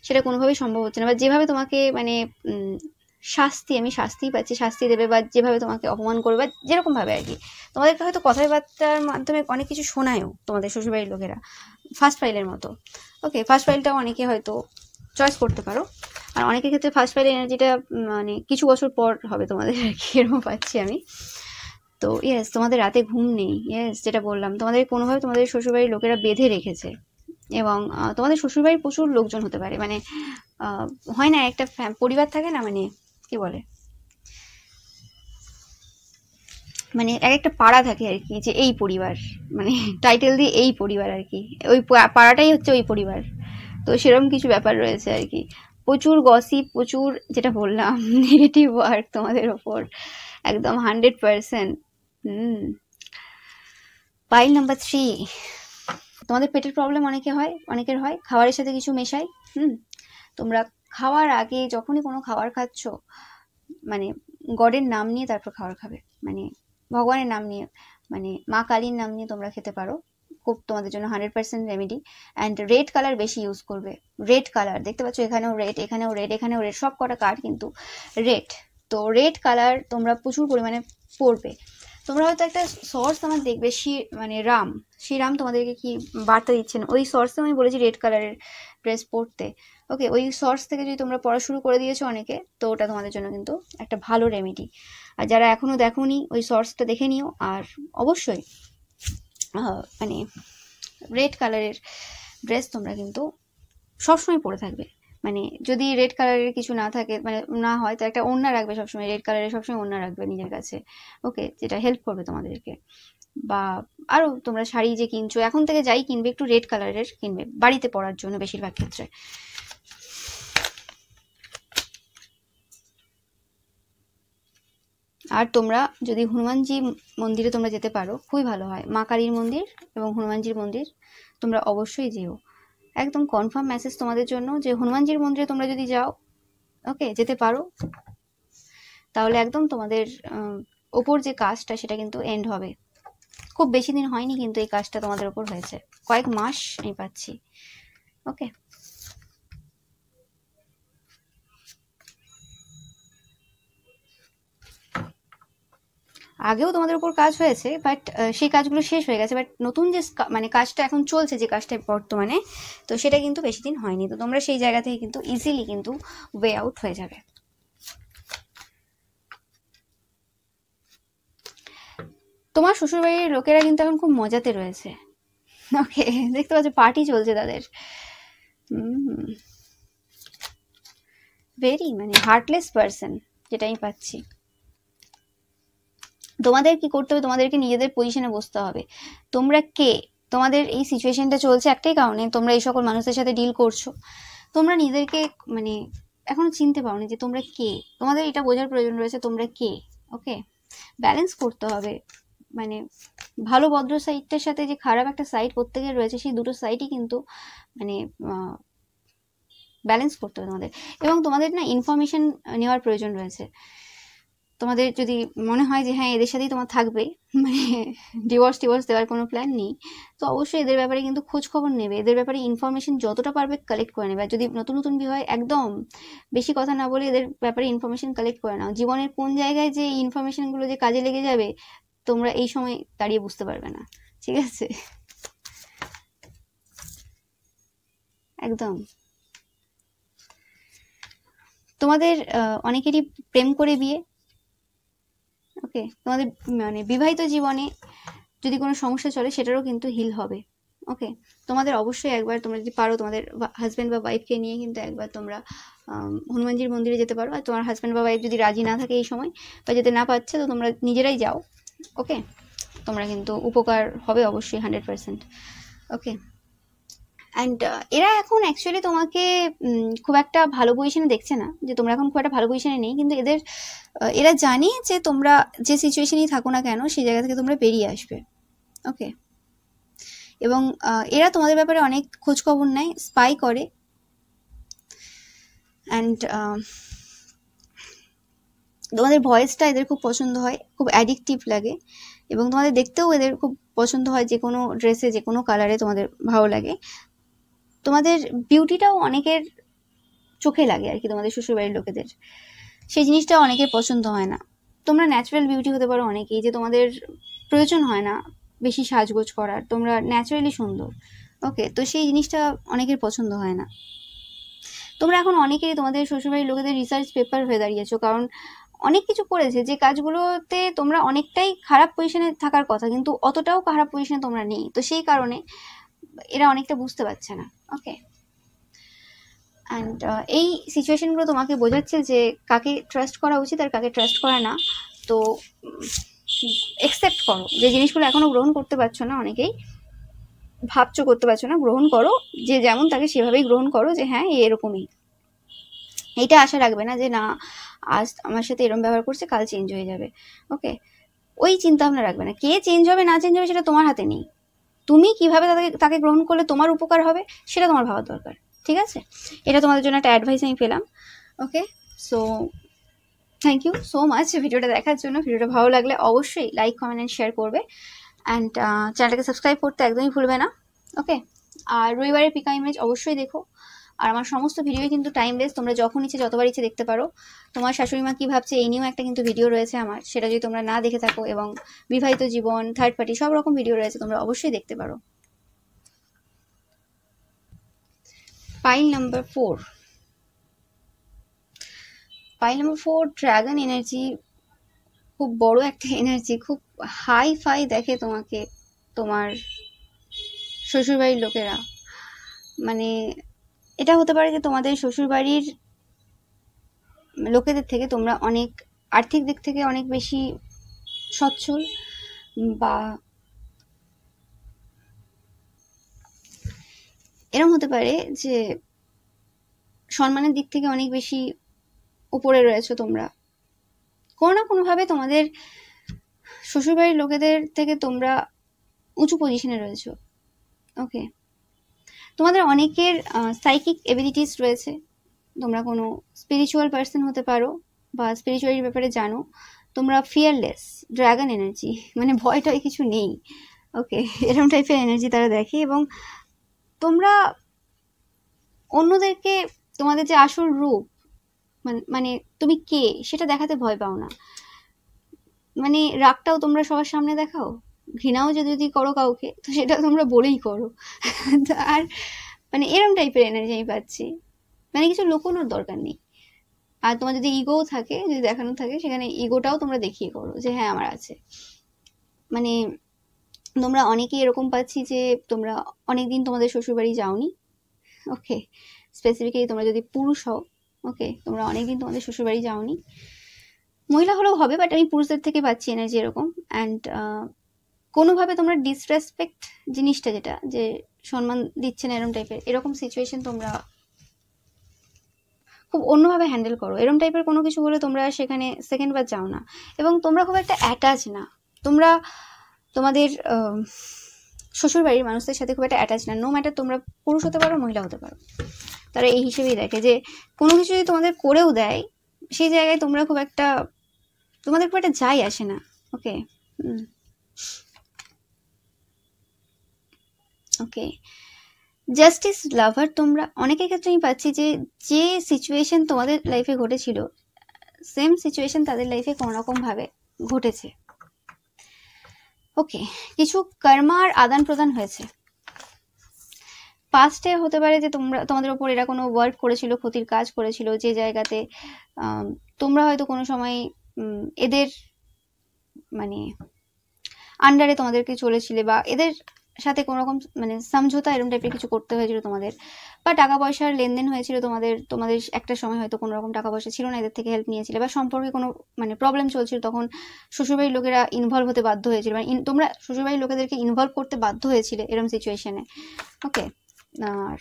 সেটা কোনোভাবেই সম্ভব হচ্ছে না। বা যেভাবে তোমাকে মানে আমি শাস্তিই পাচ্ছি, শাস্তি দেবে, বা যেভাবে তোমাকে অপমান করবে বা যেরকমভাবে আর কি, তোমাদেরকে হয়তো কথাবার্তার মাধ্যমে অনেক কিছু শোনায়ও তোমাদের শ্বশুরবাড়ির লোকেরা, ফার্স্ট ফাইলের মতো। ওকে, ফার্স্ট ফাইলটাও অনেকে হয়তো চয়েস করতে পারো। আর অনেকের ক্ষেত্রে ফার্স্ট ফাইলের এনার্জিটা মানে কিছু বছর পর হবে তোমাদের আর কি, এরকম পাচ্ছি আমি। তো ইয়েস, তোমাদের রাতে ঘুম নেই। ইয়েস, যেটা বললাম, তোমাদের কোনোভাবে তোমাদের শ্বশুরবাড়ির লোকেরা বেঁধে রেখেছে। এবং তোমাদের শ্বশুরবাড়ির প্রচুর লোকজন হতে পারে, মানে হয় না একটা পরিবার থাকে না, মানে কি বলে, মানে এক একটা পাড়া থাকে আর কি, যে এই পরিবার, মানে টাইটেল দিয়ে এই পরিবার আর কি, ওই পাড়াটাই হচ্ছে ওই পরিবার। তো সেরকম কিছু ব্যাপার রয়েছে আর কি। প্রচুর গসিপ, প্রচুর যেটা বললাম নেগেটিভ ওয়ার্ক তোমাদের ওপর, একদম 100%। পাইল নাম্বার 3, তোমাদের পেটের প্রবলেম অনেকের হয়, খাবারের সাথে কিছু মেশায়। তোমরা খাওয়ার আগে যখনই কোনো খাবার খাচ্ছ, মানে গডের নাম নিয়ে তারপর খাবার খাবে, মানে ভগবানের নাম নিয়ে, মানে মা কালীর নাম নিয়ে তোমরা খেতে পারো, খুব তোমাদের জন্য 100% রেমেডি। অ্যান্ড রেড কালার বেশি ইউজ করবে। রেড কালার দেখতে পাচ্ছ, এখানেও রেড, এখানেও রেড, এখানেও রেড, সব কটা কার্ড কিন্তু রেড। তো রেড কালার তোমরা প্রচুর পরিমাণে পড়বে। তোমরা হয়তো একটা সোর্স আমার দেখবে, মানে শ্রীরাম তোমাদেরকে কি বার্তা দিচ্ছেন, ওই সোর্সে আমি বলেছি রেড কালারের ড্রেস পরতে। ওকে, ওই সোর্স থেকে যদি তোমরা পড়া শুরু করে দিয়েছো অনেকে, তো ওটা তোমাদের জন্য কিন্তু একটা ভালো রেমেডি। আর যারা এখনো দেখোনি, ওই সোর্সটা দেখে নিও। আর অবশ্যই মানে রেড কালারের ড্রেস তোমরা কিন্তু সবসময় পরে থাকবে। মানে যদি রেড কালারের কিছু না থাকে, মানে না হয়, তো একটা ওড়না রাখবে সবসময়, রেড কালারের সবসময় ওড়না রাখবে নিজের কাছে। ওকে, যেটা হেল্প করবে তোমাদেরকে। বা আরও তোমরা শাড়ি যে কিনছো, এখন থেকে যাই কিনবে একটু রেড কালারের কিনবে, বাড়িতে পরার জন্য বেশিরভাগ ক্ষেত্রে। আর তোমরা যদি হনুমানজি মন্দিরে তোমরা যেতে পারো, খুবই ভালো হয়। মা কালীর মন্দির এবং হনুমানজির মন্দির তোমরা অবশ্যই যেও। একদম কনফার্ম মেসেজ তোমাদের জন্য যে হনুমানজির মন্দিরে তোমরা যদি যাও, ওকে, যেতে পারো, তাহলে একদম তোমাদের ওপর যে কাজটা সেটা কিন্তু এন্ড হবে। খুব বেশি দিন হয়নি কিন্তু এই কাজটা তোমাদের ওপর হয়েছে, কয়েক মাস আমি পাচ্ছি। ওকে, আগেও তোমাদের উপর কাজ হয়েছে, বাট সেই কাজগুলো শেষ হয়ে গেছে। বাট নতুন যে মানে কাজটা এখন চলছে, যে কাজটা বর্তমানে, তো সেটা কিন্তু বেশি দিন হয়নি। তো তোমরা সেই জায়গা থেকে কিন্তু ইজিলি কিন্তু ওয়ে আউট হয়ে যাবে। তোমার শ্বশুরবাড়ির লোকেরা কিন্তু এখন খুব মজাতে রয়েছে। ওকে, দেখতে পাচ্ছ পার্টি চলছে তাদের। ভেরি মানে হার্টলেস পার্সন, যেটা আমি পাচ্ছি। তোমাদের কি করতে হবে, তোমাদেরকে নিজেদের পজিশনে বসতে হবে। তোমরা কে? তোমাদের এই সিচুয়েশনটা চলছে একটাই কারণে, তোমরা এই সকল মানুষের সাথে ডিল করছো। তোমরা নিজেদেরকে মানে এখনো চিনতে পারোনি যে তোমরা কে। তোমাদের এটা বোঝার প্রয়োজন রয়েছে তোমরা কে। ওকে, ব্যালেন্স করতে হবে। মানে ভালো ভদ্র সাইডটার সাথে যে খারাপ একটা সাইড প্রত্যেকের রয়েছে, সেই দুটো সাইডই কিন্তু মানে ব্যালেন্স করতে হবে তোমাদের। এবং তোমাদের না ইনফরমেশন নেওয়ার প্রয়োজন রয়েছে। তোমাদের যদি মনে হয় যে হ্যাঁ এদের সাথেই তোমার থাকবে, মানে ডিভোর্স দেওয়ার কোনো প্ল্যান নেই, তো অবশ্যই এদের ব্যাপারে কিন্তু খোঁজ খবর নেবে, এদের ব্যাপারে ইনফরমেশন যতটা পারবে কালেক্ট করে নেবে। আর যদি নতুন নতুন বিয়ে একদম বেশি কথা না বলে এদের ব্যাপারে ইনফরমেশন কালেক্ট করে নাও। জীবনের কোন জায়গায় যে ইনফরমেশনগুলো যে কাজে লেগে যাবে, তোমরা এই সময় দাঁড়িয়ে বুঝতে পারবে না। ঠিক আছে, একদম। তোমাদের অনেকেরই প্রেম করে বিয়ে। ওকে, তোমাদের মানে বিবাহিত জীবনে যদি কোনো সমস্যা চলে, সেটারও কিন্তু হিল হবে। ওকে, তোমাদের অবশ্যই একবার তোমরা যদি পারো, তোমাদের হাজব্যান্ড বা ওয়াইফকে নিয়ে কিন্তু একবার তোমরা হনুমানজির মন্দিরে যেতে পারো। আর তোমার হাজব্যান্ড বা ওয়াইফ যদি রাজি না থাকে এই সময়, বা যেতে না পারছে, তো তোমরা নিজেরাই যাও। ওকে, তোমরা কিন্তু উপকার হবে অবশ্যই 100%। ওকে, অ্যান্ড এরা এখন অ্যাকচুয়ালি তোমাকে খুব একটা ভালো পজিশনে দেখছে না, যে তোমরা এখন খুব একটা ভালো পজিশনে নেই, কিন্তু এরা জানে যে তোমরা যে সিচুয়েশনেই থাকো না কেন, সেই জায়গা থেকে তোমরা বেরিয়ে আসবে। ওকে, এবং এরা তোমাদের ব্যাপারে অনেক খোঁজ খবর নেয়, স্পাই করে। অ্যান্ড তোমাদের ভয়েসটা এদের খুব পছন্দ হয়, খুব অ্যাডিকটিভ লাগে। এবং তোমাদের দেখতেও এদের খুব পছন্দ হয়, যে কোনো ড্রেসে যে কোনো কালারে তোমাদের ভালো লাগে। তোমাদের বিউটিটাও অনেকের চোখে লাগে আর কি, তোমাদের শ্বশুরবাড়ির লোকেদের সেই জিনিসটাও অনেকের পছন্দ হয় না। তোমরা ন্যাচারাল বিউটি হতে পারো অনেকেই, যে তোমাদের প্রয়োজন হয় না বেশি সাজগোজ করার, তোমরা ন্যাচারালি সুন্দর। ওকে, তো সেই জিনিসটা অনেকের পছন্দ হয় না। তোমরা এখন অনেকেই তোমাদের শ্বশুরবাড়ির লোকেদের রিসার্চ পেপার হয়ে দাঁড়িয়েছো, কারণ অনেক কিছু করেছে যে কাজগুলোতে তোমরা অনেকটাই খারাপ পজিশনে থাকার কথা, কিন্তু অতটাও খারাপ পজিশনে তোমরা নেই। তো সেই কারণে এরা অনেকটা বুঝতে পারছে না। ওকে, অ্যান্ড এই সিচুয়েশনগুলো তোমাকে বোঝাচ্ছে যে কাকে ট্রাস্ট করা উচিত আর কাকে ট্রাস্ট করা না। তো অ্যাকসেপ্ট করো, যে জিনিসগুলো এখনো গ্রহণ করতে পারছো না, অনেকেই ভাবছো করতে পারছো না, গ্রহণ করো। যে যেমন তাকে সেভাবেই গ্রহণ করো, যে হ্যাঁ এরকমই। এইটা আশা রাখবে না যে না আজ আমার সাথে এরকম ব্যবহার করছে, কাল চেঞ্জ হয়ে যাবে। ওকে, ওই চিন্তা ভাবনা রাখবে না। কে চেঞ্জ হবে না চেঞ্জ হবে সেটা তোমার হাতে নেই। তুমি কিভাবে তাকে গ্রহণ করলে তোমার উপকার হবে সেটা তোমার ভাবার দরকার, ঠিক আছে? এটা তোমাদের জন্য একটা অ্যাডভাইস আমি পেলাম। Okay, so thank you so much ভিডিওটা দেখার জন্য। ভিডিওটা ভালো লাগলে অবশ্যই লাইক, কমেন্ট অ্যান্ড শেয়ার করবে, অ্যান্ড চ্যানেলটাকে সাবস্ক্রাইব করতে একদমই ভুলবে না। ওকে, আর রবিবারের পিকা ইমেজ অবশ্যই দেখো। আর আমার সমস্ত ভিডিওই কিন্তু টাইমলেস, তোমরা যখন ইচ্ছে যতবার ইচ্ছে দেখতে পারো। তোমার শাশুড়ি মা কী ভাবছে এই নিয়েও একটা কিন্তু ভিডিও রয়েছে আমার, সেটা যদি তোমরা না দেখে থাকো, এবং বিবাহিত জীবন, থার্ড পার্টি, সব রকম ভিডিও রয়েছে, তোমরা অবশ্যই দেখতে পারো। Pile number 4, pile number 4 dragon energy. খুব বড় একটা এনার্জি, খুব হাই ফাই দেখে তোমাকে তোমার শ্বশুরবাড়ির লোকেরা। মানে এটা হতে পারে যে তোমাদের শ্বশুরবাড়ির লোকেদের থেকে তোমরা অনেক আর্থিক দিক থেকে অনেক বেশি সচ্ছল, বা এরকম হতে পারে যে সম্মানের দিক থেকে অনেক বেশি উপরে রয়েছো তোমরা। কোনো না কোনোভাবে তোমাদের শ্বশুরবাড়ির লোকেদের থেকে তোমরা উঁচু পজিশনে রয়েছো। ওকে, তোমাদের অনেকের সাইকিক এবিলিটিস রয়েছে। তোমরা কোনো স্পিরিচুয়াল পার্সন হতে পারো, বা স্পিরিচুয়ালিটির ব্যাপারে জানো। তোমরা ফিয়ারলেস, ড্রাগন এনার্জি, মানে ভয়টাই কিছু নেই। ওকে, এরকম টাইপের এনার্জি তারা দেখে, এবং তোমরা অন্যদেরকে তোমাদের যে আসল রূপ, মানে তুমি কে সেটা দেখাতে ভয় পাও না। মানে রাগটাও তোমরা সবার সামনে দেখাও, ঘৃণাও যদি করো কাউকে তো সেটা তোমরা বলেই করো। আর মানে এরম টাইপের এনার্জি আমি পাচ্ছি, মানে কিছু লুকোনোর দরকার নেই। আর তোমার যদি ইগোও থাকে, যদি দেখানো থাকে, সেখানে ইগোটাও তোমরা দেখিয়ে করো যে হ্যাঁ আমার আছে। মানে তোমরা অনেকেই এরকম পাচ্ছি যে তোমরা অনেকদিন তোমাদের শ্বশুরবাড়ি যাওনি। ওকে, স্পেসিফিক্যালি তোমরা যদি পুরুষ হও, ওকে, তোমরা অনেকদিন তোমাদের শ্বশুরবাড়ি যাওনি। মহিলা হলেও হবে, বাট আমি পুরুষদের থেকে পাচ্ছি এনার্জি এরকম। অ্যান্ড কোনোভাবে তোমরা ডিসরেসপেক্ট জিনিসটা, যেটা যে সম্মান দিচ্ছে না এরকম টাইপের, এরকম সিচুয়েশন তোমরা খুব অন্যভাবে হ্যান্ডেল করো। এরকম টাইপের কোনো কিছু হলে তোমরা সেখানে সেকেন্ড বার যাও না, এবং তোমরা খুব একটা অ্যাটাচ না। তোমরা তোমাদের শ্বশুরবাড়ির মানুষদের সাথে খুব একটা অ্যাটাচ না, নো ম্যাটার তোমরা পুরুষ হতে পারো, মহিলা হতে পারো। তারা এই হিসেবেই দেখে যে কোনো কিছু যদি তোমাদের করেও দেয়, সেই জায়গায় তোমরা খুব একটা, তোমাদের খুব একটা যাই আসে না। ওকে, ওকে, জাস্টিস লাভার তোমরা। অনেকের ক্ষেত্রে আমি পাচ্ছি যে যে সিচুয়েশন তোমাদের লাইফে ঘটেছিল, সেম সিচুয়েশন তাদের লাইফে কোনো রকমভাবে ঘটেছে। ওকে, কিছু কর্মার আদান প্রদান হয়েছে। পাস্টে হতে পারে যে তোমাদের ওপর এরা কোনো ওয়ার্ক করেছিল, ক্ষতির কাজ করেছিল, যে জায়গাতে তোমরা হয়তো কোনো সময় এদের মানে আন্ডারে তোমাদেরকে চলেছিলে, বা এদের সাথে কোনো রকম মানে সমঝোতা এরকম টাইপের কিছু করতে হয়েছিল তোমাদের, বা টাকা পয়সার লেনদেন হয়েছিল তোমাদের একটা সময় হয়তো কোনো রকম টাকা পয়সা ছিল না, এদের থেকে হেল্প নিয়েছিলে, বা সম্পর্কে কোনো মানে প্রবলেম চলছিল, তখন শ্বশুরবাড়ির লোকেরা ইনভলভ হতে বাধ্য হয়েছিল, মানে তোমরা শ্বশুরবাড়ির লোকেদেরকে ইনভলভ করতে বাধ্য হয়েছিলে এরকম সিচুয়েশনে। ওকে, আর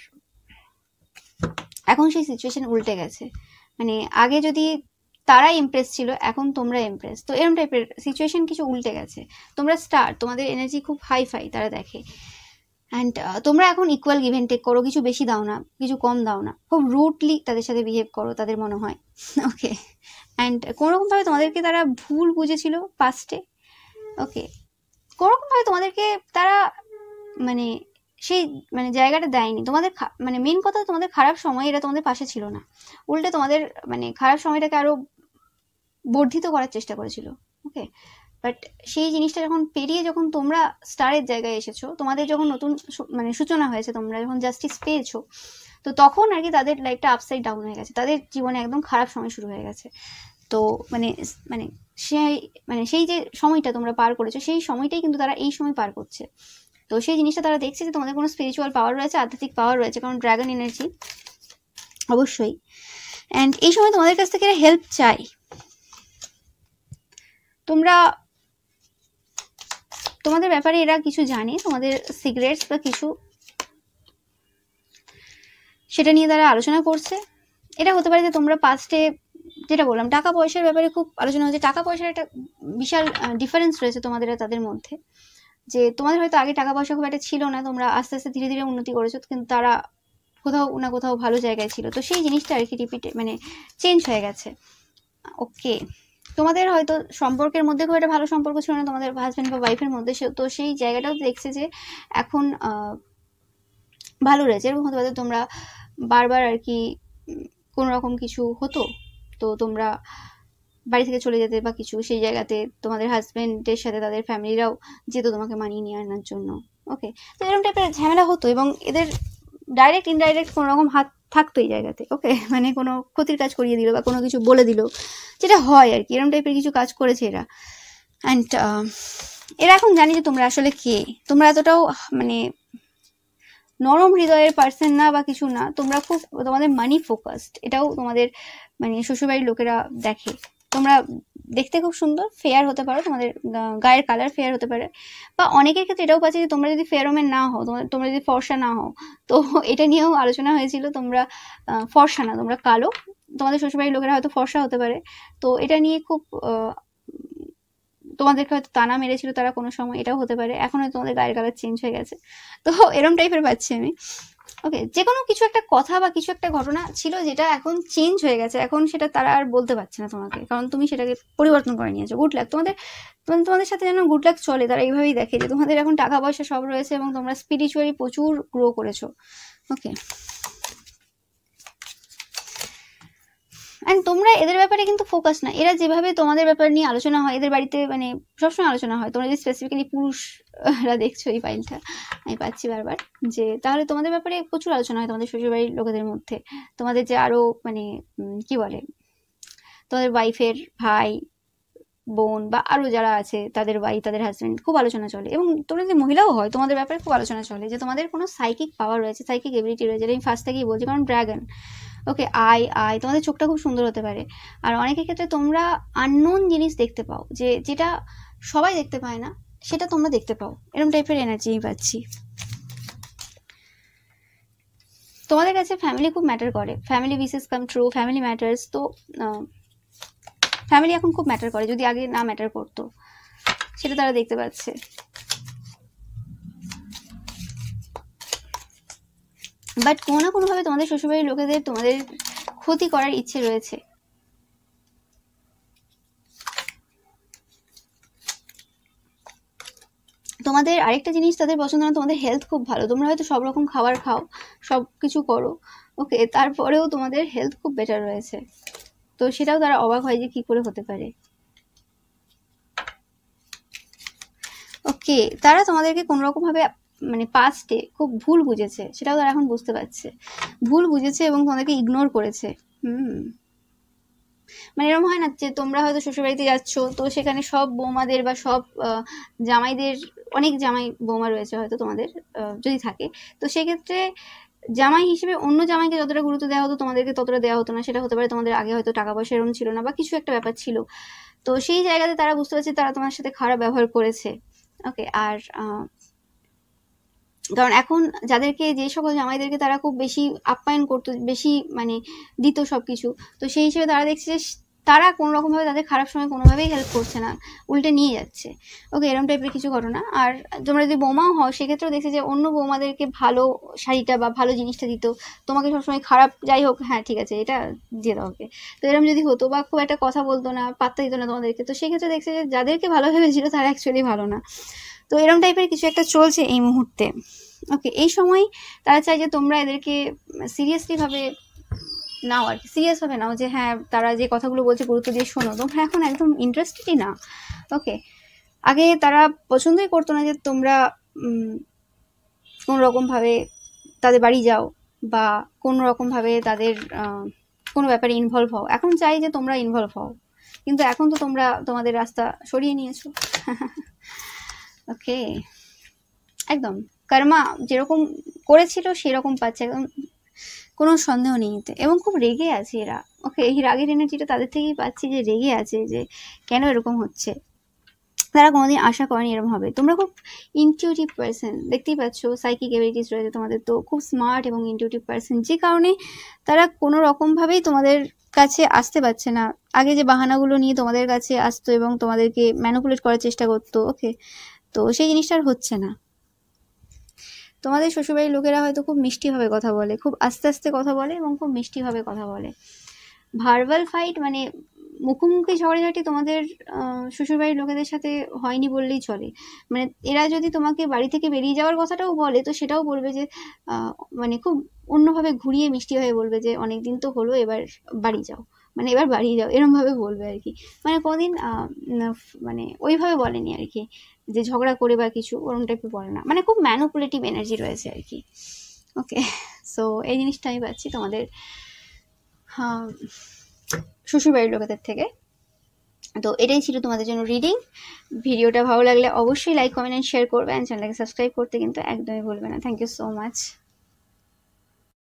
এখন সেই সিচুয়েশন উল্টে গেছে। মানে আগে যদি তারা ইমপ্রেস ছিল, এখন তোমরা ইমপ্রেস। তো এরকম টাইপের সিচুয়েশন কিছু উল্টে গেছে। তোমরা স্টার, তোমাদের এনার্জি খুব হাই ফাই তারা দেখে। অ্যান্ড তোমরা এখন ইকুয়াল গিভ অ্যান্ড টেক করো, কিছু বেশি দাও না, কিছু কম দাও না, খুব রুডলি তাদের সাথে বিহেভ করো তাদের মনে হয়। ওকে, অ্যান্ড কোনোরকমভাবে তোমাদেরকে তারা ভুল বুঝেছিল পাস্টে। ওকে, কোনোরকমভাবে তোমাদেরকে তারা মানে সেই মানে জায়গাটা দেয়নি তোমাদের। মানে মেন কথা, তোমাদের খারাপ সময় এরা তোমাদের পাশে ছিল না, উল্টে তোমাদের মানে খারাপ সময়টাকে আরো বর্ধিত করার চেষ্টা করেছিল। ওকে, বাট সেই জিনিসটা যখন পেরিয়ে যখন তোমরা স্টারের জায়গায় এসেছো, তোমাদের যখন নতুন মানে সূচনা হয়েছে, তোমরা যখন জাস্টিস পেয়েছো, তো তখন আর কি তাদের লাইফটা আপসাইড ডাউন হয়ে গেছে, তাদের জীবনে একদম খারাপ সময় শুরু হয়ে গেছে। তো মানে মানে সেই যে সময়টা তোমরা পার করেছো, সেই সময়টাই কিন্তু তারা এই সময় পার করছে। তো সেই জিনিসটা তারা দেখছে যে তোমাদের কোনো স্পিরিচুয়াল পাওয়ার রয়েছে, আধ্যাত্মিক পাওয়ার রয়েছে, কারণ ড্রাগন এনার্জি অবশ্যই। অ্যান্ড এই সময় তোমাদের কাছ থেকে হেল্প চাই। তোমাদের ব্যাপারে এরা কিছু জানে, তোমাদের সিক্রেটস বা কিছু, সেটা নিয়ে তারা আলোচনা করছে। এটা হতে পারে যে তোমরা পাস্টে যেটা বললাম টাকা পয়সার ব্যাপারে খুব আলোচনা হচ্ছে। টাকা পয়সার একটা বিশাল ডিফারেন্স রয়েছে তোমাদের আর তাদের মধ্যে, যে তোমাদের হয়তো আগে টাকা পয়সা খুব একটা ছিল না, তোমরা আস্তে আস্তে ধীরে ধীরে উন্নতি করেছো, কিন্তু তারা কোথাও না কোথাও ভালো জায়গায় ছিল। তো সেই জিনিসটা আর কি মানে চেঞ্জ হয়ে গেছে। ওকে, তোমাদের হয়তো সম্পর্কের মধ্যে খুব একটা ভালো সম্পর্ক ছিল না তোমাদের হাজব্যান্ড বা ওয়াইফের মধ্যে, তো সেই জায়গাটাও দেখছে যে এখন ভালো রয়েছে। এরকম হতে পারে তোমরা বারবার আর কি কোনো রকম কিছু হতো তো তোমরা বাড়ি থেকে চলে যেতে বা কিছু, সেই জায়গাতে তোমাদের হাজব্যান্ডের সাথে তাদের ফ্যামিলিরাও যেত তোমাকে মানিয়ে নিয়ে আনার জন্য। ওকে, তো এরকম টাইপের ঝামেলা হতো এবং এদের ডাইরেক্ট ইনডাইরেক্ট কোনো রকম হাত থাকতো এই জায়গাতে। ওকে, মানে কোনো ক্ষতির কাজ করিয়ে দিল বা কোনো কিছু বলে দিল, যেটা হয় আর কি, এরকম টাইপের কিছু কাজ করেছে এরা। অ্যান্ড এরা এখন জানি যে তোমরা আসলে কে। তোমরা এতটাও মানে নরম হৃদয়ের পার্সন না বা কিছু না, তোমরা খুব তোমাদের মানি ফোকাসড, এটাও তোমাদের মানে শ্বশুরবাড়ির লোকেরা দেখে। তোমরা দেখতে খুব সুন্দর, ফেয়ার হতে পারো, তোমাদের গায়ের কালার ফেয়ার হতে পারে, বা অনেকের ক্ষেত্রে এটাও পাচ্ছে যে তোমরা যদি ফেয়ারোমেন না হও, তোমরা যদি ফর্সা না হও, তো এটা নিয়েও আলোচনা হয়েছিল। তোমরা ফর্সা না, তোমরা কালো, তোমাদের শ্বশুরবাড়ির লোকেরা হয়তো ফর্সা হতে পারে। তো এটা নিয়ে খুব তোমাদেরকে হয়তো তানা মেরেছিল তারা কোনো সময়, এটাও হতে পারে। এখন হয়তো তোমাদের গায়ের কালার চেঞ্জ হয়ে গেছে, তো এরম টাইপের পাচ্ছি আমি। ওকে, যে কোনো কিছু একটা কথা বা কিছু একটা ঘটনা ছিল যেটা এখন চেঞ্জ হয়ে গেছে, এখন সেটা তারা আর বলতে পারছে না তোমাকে, কারণ তুমি সেটাকে পরিবর্তন করে নিয়েছো। গুড লাক তোমাদের সাথে যেন গুড লাক চলে, তারা এইভাবেই দেখে যে তোমাদের এখন টাকা পয়সা সব রয়েছে এবং তোমরা স্পিরিচুয়ালি প্রচুর গ্রো করেছো। ওকে, অ্যান্ড তোমরা এদের ব্যাপারে কিন্তু ফোকাস না। এরা যেভাবে তোমাদের ব্যাপার নিয়ে আলোচনা হয় এদের বাড়িতে, মানে সবসময় আলোচনা হয়, তোমরা যদি স্পেসিফিক্যালি পুরুষরা দেখছো এই ফাইলটা আমি পাচ্ছি বারবার, যে তাহলে তোমাদের ব্যাপারে প্রচুর আলোচনা হয় তোমাদের শ্বশুরবাড়ির লোকেদের মধ্যে। তোমাদের যে আরো মানে কি বলে, তোমাদের ওয়াইফের ভাই বোন বা আরো যারা আছে তাদের ওয়াইফ তাদের হাজবেন্ড, খুব আলোচনা চলে। এবং তোমরা যদি মহিলাও হয় তোমাদের ব্যাপারে খুব আলোচনা চলে, যে তোমাদের কোনো সাইকিক পাওয়ার রয়েছে, সাইকিক এবিলিটি রয়েছে, যেটা আমি ফার্স্ট থেকেই বলছি, কারণ ড্রাগন। ওকে, তোমাদের চোখটা খুব সুন্দর হতে পারে। আর অনেকের ক্ষেত্রে তোমরা আননোন জিনিস দেখতে পাও, যেটা সবাই দেখতে পায় না, সেটা তোমরা দেখতে পাও। এরকম টাইপের এনার্জি আমি পাচ্ছি। তোমাদের কাছে ফ্যামিলি খুব ম্যাটার করে, family wishes come true, family matters. তো ফ্যামিলি এখন খুব ম্যাটার করে, যদি আগে না ম্যাটার করতো, সেটা তারা দেখতে পাচ্ছে। বাট কোনো না কোনোভাবে তোমাদের শ্বশুরবাড়ির লোকেদের তোমাদের ক্ষতি করার ইচ্ছে রয়েছে। তোমাদের আরেকটা জিনিস তাদের পছন্দ না, তোমাদের হেলথ খুব ভালো। তোমরা হয়তো সব রকম খাবার খাও, সব কিছু করো, ওকে, তারপরেও তোমাদের হেলথ খুব বেটার রয়েছে। তো সেটাও তারা অবাক হয় যে কি করে হতে পারে। ওকে, তারা তোমাদেরকে কোনো রকম ভাবে মানে পাস্টে খুব ভুল বুঝেছে, সেটাও তারা এখন বুঝতে পারছে। ভুল বুঝেছে এবং তোমাদেরকে ইগনোর করেছে। মানে এরকম হয় না যে তোমরা হয়তো শ্বশুরবাড়িতে যাচ্ছ, তো সেখানে সব বৌমাদের বা সব জামাইদের, অনেক জামাই বৌমা রয়েছে হয়তো তোমাদের যদি থাকে, তো সেক্ষেত্রে জামাই হিসেবে অন্য জামাইকে যতটা গুরুত্ব দেওয়া হতো তোমাদেরকে ততটা দেওয়া হতো না। সেটা হতে পারে তোমাদের আগে হয়তো টাকা পয়সা এরকম ছিল না বা কিছু একটা ব্যাপার ছিল, তো সেই জায়গাতে তারা বুঝতে পারছে তারা তোমার সাথে খারাপ ব্যবহার করেছে। ওকে, আর কারণ এখন যাদেরকে, যে সকল জামাইদেরকে তারা খুব বেশি আপ্যায়ন করতো, বেশি মানে দিত সবকিছু, তো সেই হিসেবে তারা দেখছে যে তারা কোনো রকমভাবে তাদের খারাপ সময় কোনোভাবেই হেল্প করছে না, উল্টে নিয়ে যাচ্ছে। ওকে, এরকম টাইপের কিছু ঘটনা। আর তোমরা যদি বৌমাও হও সেক্ষেত্রেও দেখছে যে অন্য বৌমাদেরকে ভালো শাড়িটা বা ভালো জিনিসটা দিত, তোমাকে সবসময় খারাপ, যাই হোক হ্যাঁ ঠিক আছে এটা দিয়ে দাও ওকে, তো এরকম যদি হতো, বা খুব একটা কথা বলতো না, পাত্তা দিত না তোমাদেরকে, তো সেক্ষেত্রে দেখছে যে যাদেরকে ভালো ভেবেছিল তারা অ্যাকচুয়ালি ভালো না। তো এরকম টাইপের কিছু একটা চলছে এই মুহূর্তে। ওকে, এই সময় তারা চায় যে তোমরা এদেরকে সিরিয়াসলি ভাবে নাও, আর কি সিরিয়াস ভাবে নাও, যে হ্যাঁ তারা যে কথাগুলো বলছে গুরুত্ব দিয়ে শোনো, তোমরা এখন একদম ইন্টারেস্টেডই না। ওকে, আগে তারা পছন্দই করতো না যে তোমরা কোনো রকমভাবে তাদের বাড়ি যাও বা কোনো রকমভাবে তাদের কোনো ব্যাপারে ইনভলভ হও। এখন চাই যে তোমরা ইনভলভ হও, কিন্তু এখন তো তোমরা তোমাদের রাস্তা সরিয়ে নিয়েছো। ওকে, একদম কর্মা যেরকম করেছিল সেরকম পাচ্ছে, একদম কোনো সন্দেহ নেই এতে। এবং খুব রেগে আছে এরা। ওকে, এই রাগের এনার্জিটা তাদের থেকেই পাচ্ছি, যে রেগে আছে যে কেন এরকম হচ্ছে। তারা কোনোদিন আশা করেনি এরকম হবে। তোমরা খুব ইনটিউটিভ পার্সন, দেখতেই পাচ্ছ সাইকিক এবিলিটিস রয়েছে তোমাদের, তো খুব স্মার্ট এবং ইনটিউটিভ পার্সন, যে কারণে তারা কোনো রকমভাবেই তোমাদের কাছে আসতে পারছে না। আগে যে বাহানাগুলো নিয়ে তোমাদের কাছে আসতো এবং তোমাদেরকে ম্যানিপুলেট করার চেষ্টা করতো, ওকে, তো সেই জিনিসটা আর হচ্ছে না। তোমাদের শ্বশুরবাড়ির লোকেরা হয়তো খুব মিষ্টিভাবে কথা বলে, খুব আস্তে আস্তে কথা বলে এবং খুব মিষ্টিভাবে কথা বলে। ভার্বাল ফাইট মানে মুখোমুখি ঝগড়াঝাটি তোমাদের শ্বশুরবাড়ির লোকেদের সাথে হয়নি বললেই চলে। মানে এরা যদি তোমাকে বাড়ি থেকে বেরিয়ে যাওয়ার কথাটাও বলে, তো সেটাও বলবে যে মানে খুব অন্যভাবে ঘুরিয়ে মিষ্টিভাবে বলবে যে অনেক দিন তো হলো, এবার বাড়ি যাও, মানে এবার বাড়ি যাও, এরমভাবে বলবে আর কি। মানে কোনোদিন মানে ওইভাবে বলেনি আর কি, যে ঝগড়া করে বা কিছু ওরম টাইপের বলে না, মানে খুব ম্যানুপুলেটিভ এনার্জি রয়েছে আর কি। ওকে, সো এই জিনিসটা আমি পাচ্ছি তোমাদের শ্বশুরবাড়ির লোকেদের থেকে। তো এটাই ছিল তোমাদের জন্য রিডিং। ভিডিওটা ভালো লাগলে অবশ্যই লাইক, কমেন্ট অ্যান্ড শেয়ার করবে, অ্যান্ড চ্যানেলটাকে সাবস্ক্রাইব করতে কিন্তু একদমই ভুলবে না। Thank you so much.